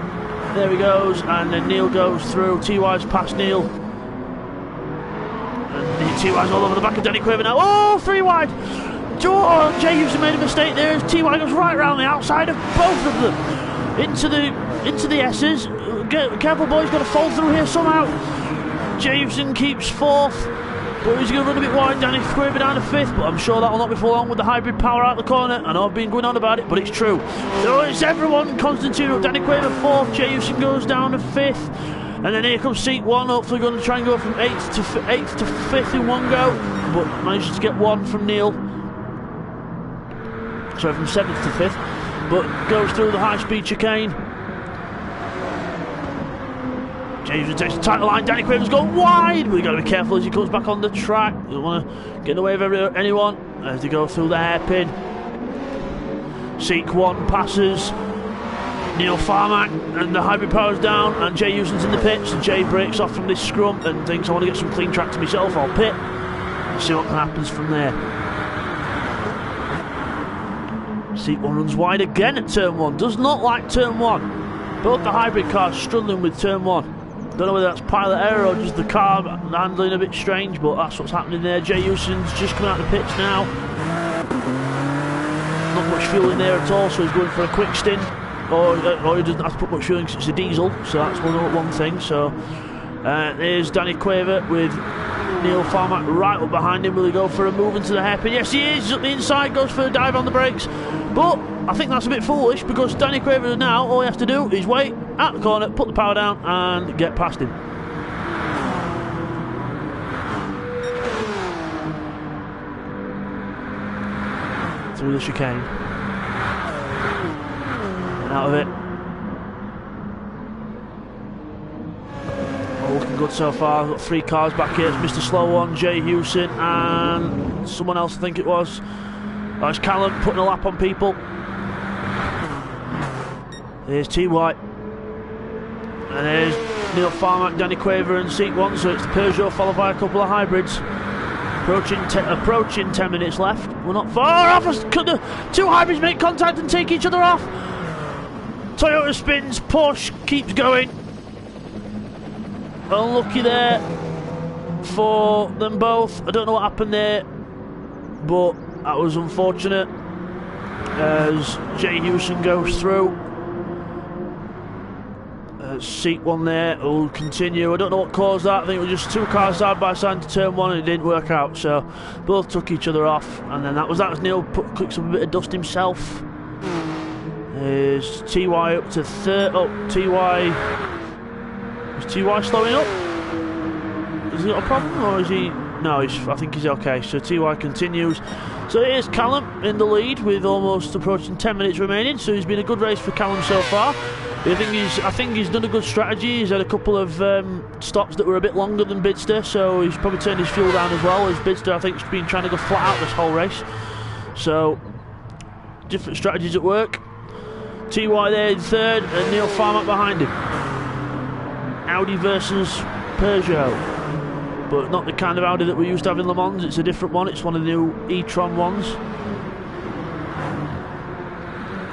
there he goes, and then Neil goes through. TY's past Neil. TY's all over the back of Danny Quaver now. Oh, 3 wide. Oh, Jay Houston made a mistake there as TY goes right round the outside of both of them into the S's. Careful, boy, he's got to fall through here somehow. Jay Houston keeps fourth, but he's going to run a bit wide. Danny Quaver down to fifth, but I'm sure that will not be for long with the hybrid power out the corner. I know I've been going on about it, but it's true. So it's everyone. Constantino, Danny Quaver fourth. Jay Houston goes down to fifth. And then here comes seat 1, hopefully going to try and go from 8th to 5th in one go, but manages to get 1 from Neil. Sorry, from 7th to 5th, but goes through the high-speed chicane. James takes the title line. Danny Quaver's gone wide, but you've got to be careful as he comes back on the track. You don't want to get in the way of anyone as they go through the hairpin. Seat 1 passes Neil Farmack, and the hybrid power's down, and Jay Houston's in the pits, and Jay breaks off from this scrum and thinks, I want to get some clean track to myself, I'll pit. See what happens from there. Seat 1 runs wide again at turn 1, does not like turn 1. Both the hybrid cars struggling with turn 1. Don't know whether that's pilot error or just the car handling a bit strange, but that's what's happening there. Jay Houston's just coming out of the pits now. Not much fuel in there at all, so he's going for a quick stint. Or he doesn't have to put much fuel in because it's a diesel, so that's one thing. So there's Danny Quaver with Neil Farmack right up behind him. Will he go for a move into the hairpin? Yes, he is. He's up the inside, goes for a dive on the brakes. But I think that's a bit foolish, because Danny Quaver now, all he has to do is wait at the corner, put the power down, and get past him. Through the chicane. Out of it. Oh, looking good so far. Got 3 cars back here. It's Mr. Slow One, Jay Houston, and someone else, I think it was. That's Callum putting a lap on people. There's TY. And there's Neil Farmack, Danny Quaver, and seat 1. So it's the Peugeot followed by a couple of hybrids. Approaching 10 minutes left. We're not far off. Could the 2 hybrids make contact and take each other off? Toyota spins, Porsche keeps going. Unlucky there for them both. I don't know what happened there, but that was unfortunate as Jay Houston goes through. Seat 1 there will continue. I don't know what caused that. I think it was just 2 cars side by side into turn 1 and it didn't work out, so both took each other off, and then that was Neil clicks up a bit of dust himself. Is TY up to third? Oh, TY. Is TY slowing up? Has he got a problem, or is he? No, I think he's okay. So TY continues. So here's Callum in the lead with almost approaching 10 minutes remaining. So it's been a good race for Callum so far. I think he's done a good strategy. He's had a couple of stops that were a bit longer than Bidzster, so he's probably turned his fuel down as well. As Bidzster, I think, has been trying to go flat out this whole race. So different strategies at work. TY there in third, and Neil Farmack behind him. Audi versus Peugeot, but not the kind of Audi that we used to have in Le Mans. It's a different one. It's one of the new e-tron ones.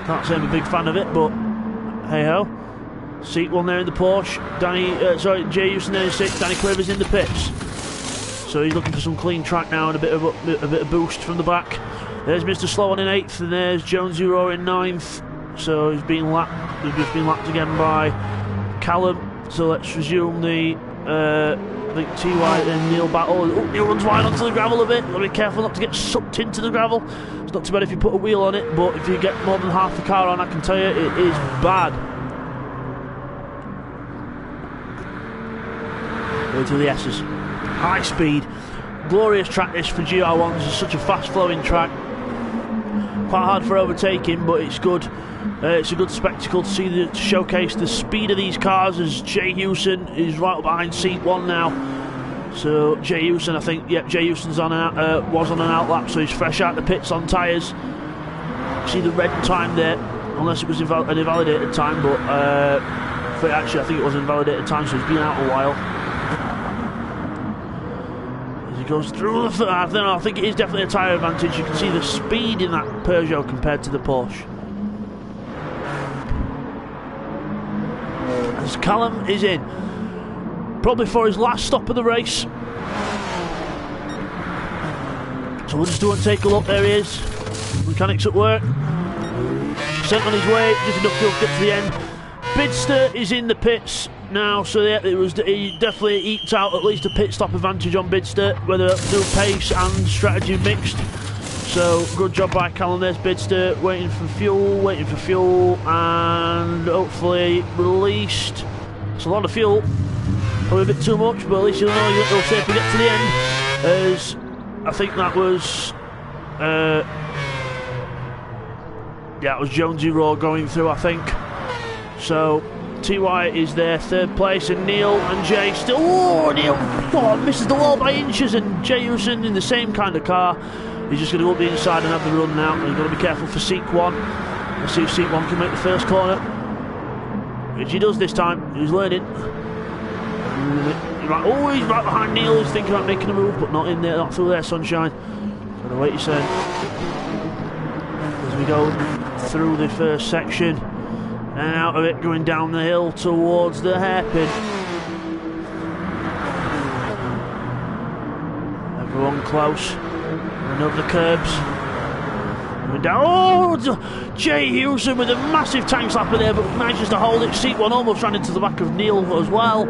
Can't say I'm a big fan of it, but hey ho. Seat 1 there in the Porsche. Jay Houston there in 6. Danny Quavers in the pits. So he's looking for some clean track now and a bit of boost from the back. There's Mr. Sloan in 8th, and there's Jonesy Rowe in 9th. So he's been lapped. He's just been lapped again by Callum. So let's resume the I think TY and Neil battle. Oh, Neil runs wide onto the gravel a bit. Got to be careful not to get sucked into the gravel. It's not too bad if you put a wheel on it, but if you get more than half the car on, I can tell you it is bad. Go to the S's. High speed, glorious track this for GR1s. It's such a fast flowing track. Quite hard for overtaking, but it's good. It's a good spectacle to see to showcase the speed of these cars, as Jay Houston is right behind seat 1 now. So Jay Houston, I think, yep, Jay Houston's was on an outlap, so he's fresh out the pits on tyres. See the red time there, unless it was an invalidated time, but actually I think it was an invalidated time, so he's been out a while. As he goes through the I think it is definitely a tyre advantage. You can see the speed in that Peugeot compared to the Porsche. As Callum is in, probably for his last stop of the race. So we'll just do and take a look. There he is, mechanics at work, sent on his way, just enough fuel to get to the end. Bidzster is in the pits now, so yeah, he definitely eked out at least a pit stop advantage on Bidzster, whether through pace and strategy mixed. So good job by Callum. There's Bidzster waiting for fuel, and hopefully released. It's a lot of fuel, probably a bit too much, but at least you'll know you'll safely get to the end. As I think that was it was Jonesy Rowe going through, I think. So TY is there, third place, and Neil and Jay still. Oh, Neil misses the wall by inches, and Jay Houston in the same kind of car. He's just going to go up the inside and have the run now. He's got to be careful for seat 1. Let's see if seat 1 can make the first corner, which he does this time. He's learning. He's right behind Neil. He's thinking about making a move, but not in there, not through there, sunshine. Got to wait his turn as we go through the first section and out of it, going down the hill towards the hairpin. Everyone close. And over the curbs. Going down. Oh, Jay Houston with a massive tank slapper there, but manages to hold it. Seat 1 almost ran into the back of Neil as well.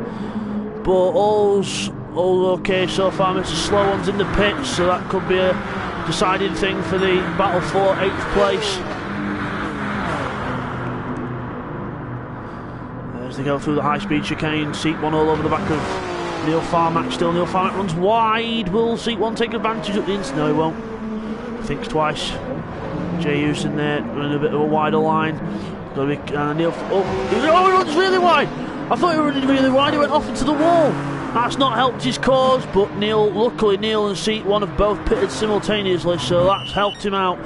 But all's okay so far. Mr. Slow One's in the pits, so that could be a deciding thing for the battle for 8th place. As they go through the high-speed chicane, seat 1 all over the back of Neil Farmack. Still Neil Farmack runs wide. Will seat 1 take advantage at the instant? No, he won't. Thinks twice. Jay Houston there running a bit of a wider line. Got to be Neil. He runs really wide. I thought he was running really wide. He went off into the wall. That's not helped his cause. But luckily Neil and seat 1 have both pitted simultaneously, so that's helped him out.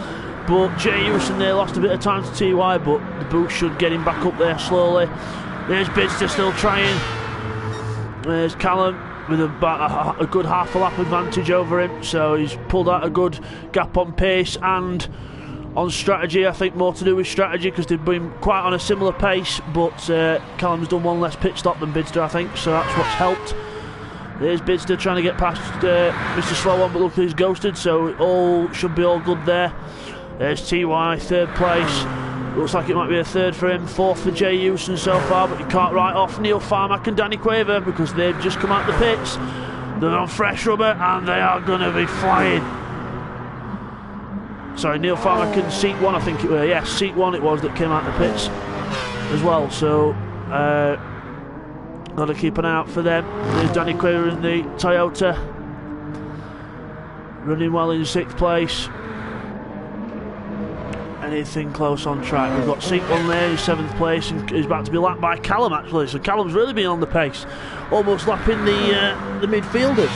But Jay Houston there lost a bit of time to TY, but the boost should get him back up there slowly. There's Bidzster still trying. There's Callum with a good half a lap advantage over him, so he's pulled out a good gap on pace and on strategy. I think more to do with strategy because they've been quite on a similar pace, but Callum's done one less pit stop than Bidzster, I think, so that's what's helped. There's Bidzster trying to get past Mr. Slow One, but luckily he's ghosted, so it all should be all good there. There's TY, third place. Looks like it might be a third for him, 4th for Jay Houston so far, but you can't write off Neil Farmack and Danny Quaver because they've just come out the pits. They're on fresh rubber and they are going to be flying. Sorry, Neil Farmack and seat 1, I think it was. Yes, seat 1 it was that came out the pits as well, so got to keep an eye out for them. There's Danny Quaver in the Toyota. running well in 6th place. Anything close on track. We've got Seat 1 there in 7th place, and he's about to be lapped by Callum actually. So Callum's really been on the pace, almost lapping the midfielders.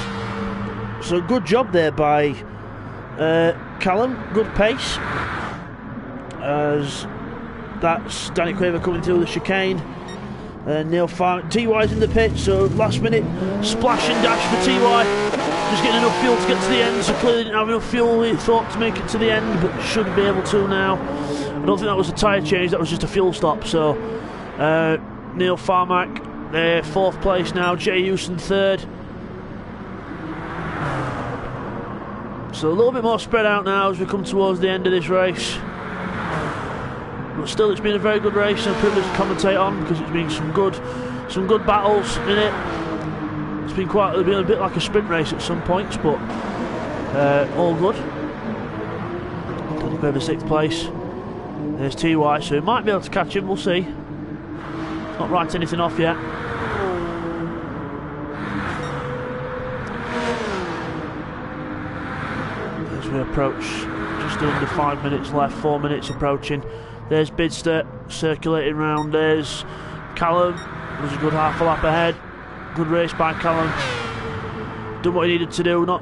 So good job there by Callum, good pace. As that's Danny Quaver coming through the chicane. Neil Farm, TY's in the pit, so last minute splash and dash for TY. Just getting enough fuel to get to the end, so clearly didn't have enough fuel, he thought, to make it to the end, but should be able to now. I don't think that was a tyre change, that was just a fuel stop. So Neil Farmack, 4th place now, Jay Houston 3rd. So a little bit more spread out now as we come towards the end of this race. But still, it's been a very good race and a privilege to commentate on, because it's been some good battles in it. It's been a bit like a sprint race at some points, but all good. Over 6th place. There's TY, so he might be able to catch him. We'll see. Not write anything off yet. As we approach, just under 5 minutes left. 4 minutes approaching. There's Bidzster circulating round. There's Callum. There's a good half a lap ahead. Good race by Callum. Done what he needed to do. Don't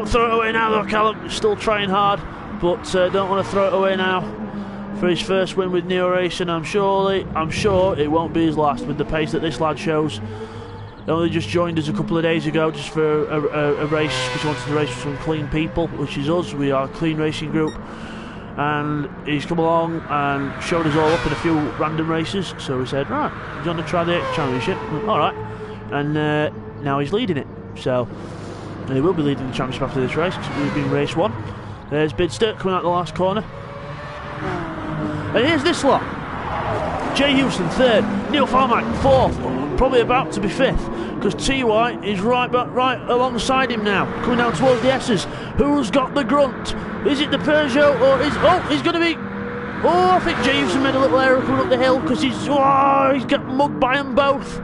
throw it away now though, Callum. He's still trying hard, but don't want to throw it away now for his first win with Neo Racing. I'm sure it won't be his last with the pace that this lad shows. He only just joined us a couple of days ago just for a race because he wanted to race with some clean people, which is us. We are a clean racing group. And he's come along and showed us all up in a few random races, so we said, right, do you want to try the championship? Alright. And now he's leading it, so he will be leading the championship after this race, because we've been race 1. There's Bidzster coming out the last corner, and here's this lot. Jay Houston 3rd, Neil Farmack 4th, probably about to be 5th, because TY is right alongside him now, coming down towards the S's. Who's got the grunt? Is it the Peugeot, or is... Oh, he's going to be... Oh, I think Jay Houston made a little error coming up the hill, because he's got mugged by them both.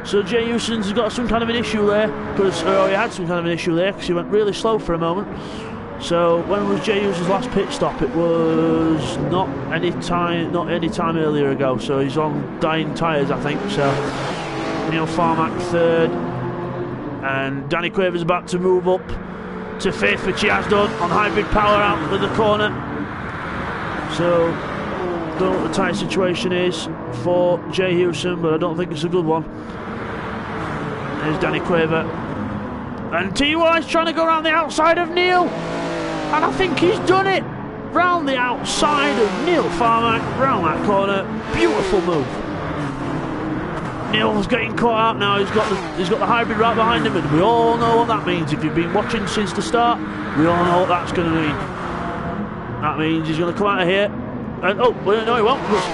So Jay Houston's got some kind of an issue there, because he had some kind of an issue there, because he went really slow for a moment. So when was Jay Houston's last pit stop? It was not any time earlier ago, so he's on dying tyres, I think. So Neil Farmack 3rd, and Danny Quaver's about to move up to 5th, which he has done on hybrid power out with the corner. So don't know what the tyre situation is for Jay Houston, but I don't think it's a good one. There's Danny Quaver, and TY's trying to go around the outside of Neil, and I think he's done it. Round the outside of Neil Farmack, round that corner, beautiful move. Neil's getting caught out now. He's got the hybrid right behind him, and we all know what that means. If you've been watching since the start, we all know what that's going to mean. That means he's going to come out of here, and no, he won't. Because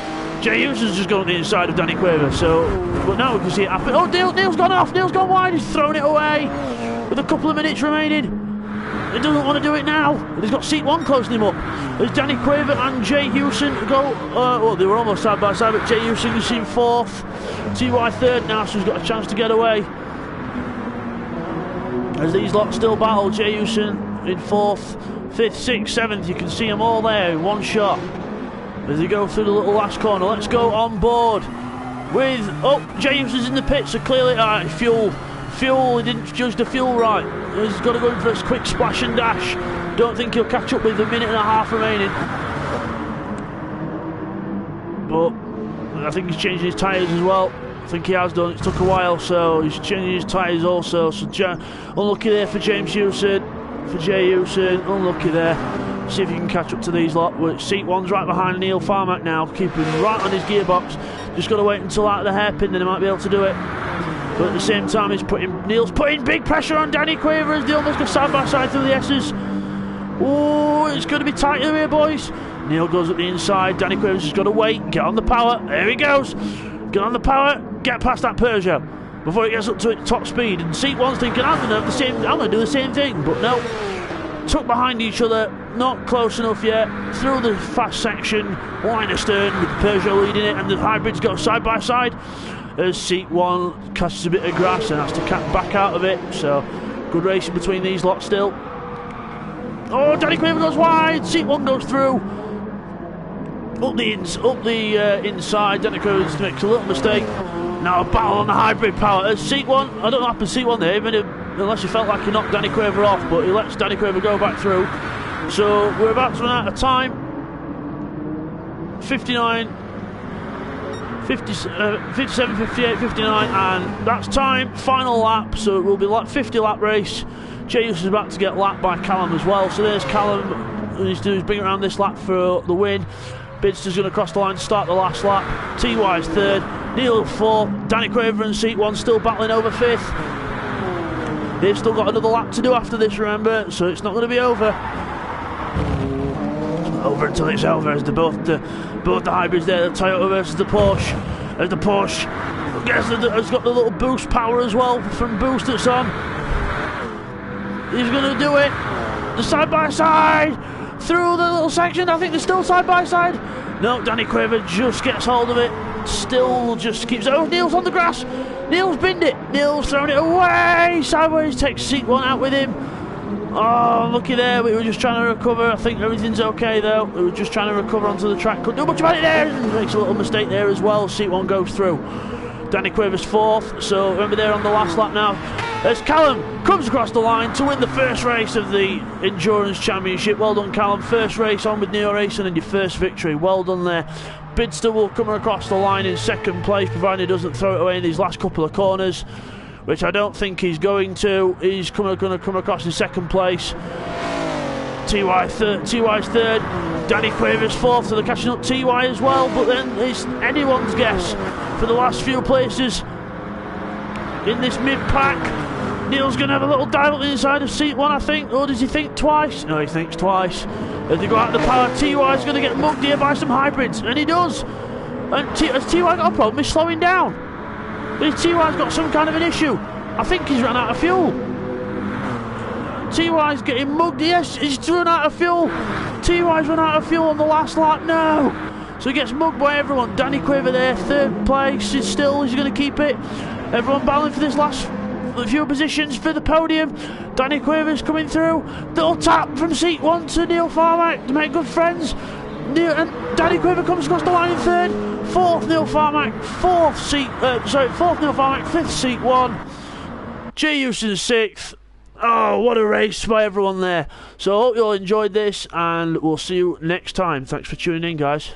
Jay Houston's just gone on the inside of Danny Quaver. So, but now we can see it happen. Oh, Neil's gone off. Neil's gone wide. He's thrown it away with a couple of minutes remaining. He doesn't want to do it now. He's got seat 1 closing him up. There's Danny Quaver and Jay Houston go. Well, they were almost side by side, but Jay Houston is in 4th. TY 3rd now, so he's got a chance to get away. As these lot still battle, Jay Houston in 4th, 5th, 6th, 7th. You can see them all there in one shot as they go through the little last corner. Let's go on board with. Oh, Jay Houston's in the pit, so clearly, fuel. He didn't judge the fuel right. He's got to go in for a quick splash and dash. Don't think he'll catch up with a minute and a half remaining. But I think he's changing his tyres as well. I think he has done. It took a while, so he's changing his tyres also. So unlucky there for James Houston. For Jay Houston, unlucky there. See if you can catch up to these lot. Seat 1's right behind Neil Farmack now, keeping right on his gearbox. Just got to wait until out of the hairpin, then he might be able to do it. But at the same time, Neil's putting big pressure on Danny Quaver as they almost go side by side through the S's. Oh, it's going to be tight here, boys. Neil goes at the inside. Danny Quaver's just got to wait, get on the power. There he goes. Get on the power, get past that Peugeot before it gets up to its top speed. And seat 1's thinking, I'm going to do the same thing, but no. Tucked behind each other, not close enough yet. Through the fast section, line astern with the Peugeot leading it, and the hybrids go side by side. As seat 1 catches a bit of grass and has to cat back out of it. So Good racing between these lot still. Oh, Danny Quaver goes wide. Seat 1 goes through. Up the inside. Danny Quaver makes a little mistake. Now a battle on the hybrid power. Seat 1, I don't know what happened to Seat 1 there, unless he felt like he knocked Danny Quaver off, but he lets Danny Quaver go back through. So we're about to run out of time. 59, 57, 58, 59, and that's time. Final lap, so it will be like 50 lap race. Jayus is about to get lapped by Callum as well. So there's Callum, who he's doing is bring around this lap for the win. Bidzster's going to cross the line to start the last lap. TY's third, Neil fourth, Danny Quaver and Seat 1 still battling over fifth. They've still got another lap to do after this, remember, so it's not going to be over. It's not over until it's over, as both the hybrids there, the Toyota versus the Porsche. As the Porsche has got the little boost power as well from boost that's on. He's going to do it. The side by side through the little section. I think they're still side by side. No, Danny Quaver just gets hold of it. Still just keeps. Oh, Neil's on the grass. Neil's binned it. Neil's thrown it away. Sideways, takes Seat 1 out with him. Oh, looky there. We were just trying to recover. I think everything's okay though. We were just trying to recover onto the track. Couldn't do much about it there. Makes a little mistake there as well. Seat 1 goes through. Danny Quaver's fourth. So remember they're on the last lap now. As Callum comes across the line to win the first race of the Endurance Championship. Well done, Callum. First race on with Neo Racing and your first victory. Well done there. Bidzster will come across the line in second place, provided he doesn't throw it away in these last couple of corners, which I don't think he's going to. He's going to come across in second place. TY's third. Danny Quaver's fourth, so they're catching up TY as well. But then it's anyone's guess for the last few places in this mid-pack. Neil's going to have a little dive up the inside of Seat 1, I think. Or does he think twice? No, he thinks twice. As they go out of the power, TY's going to get mugged here by some hybrids. And he does. And has TY got a problem? He's slowing down. But TY's got some kind of an issue. I think he's run out of fuel. TY's getting mugged. Yes, he's run out of fuel. TY's run out of fuel on the last lap. No. So he gets mugged by everyone. Danny Quaver there, third place. He's going to keep it. Everyone battling for this last few positions for the podium. Danny Quaver's coming through. Little tap from Seat 1 to Neil Farmack to make good friends. And Danny Quaver comes across the line in third. Fourth Neil Farmack. Fourth Neil Farmack. Fifth Seat 1. Jay Houston sixth. Oh, what a race by everyone there. So I hope you all enjoyed this, and we'll see you next time. Thanks for tuning in, guys.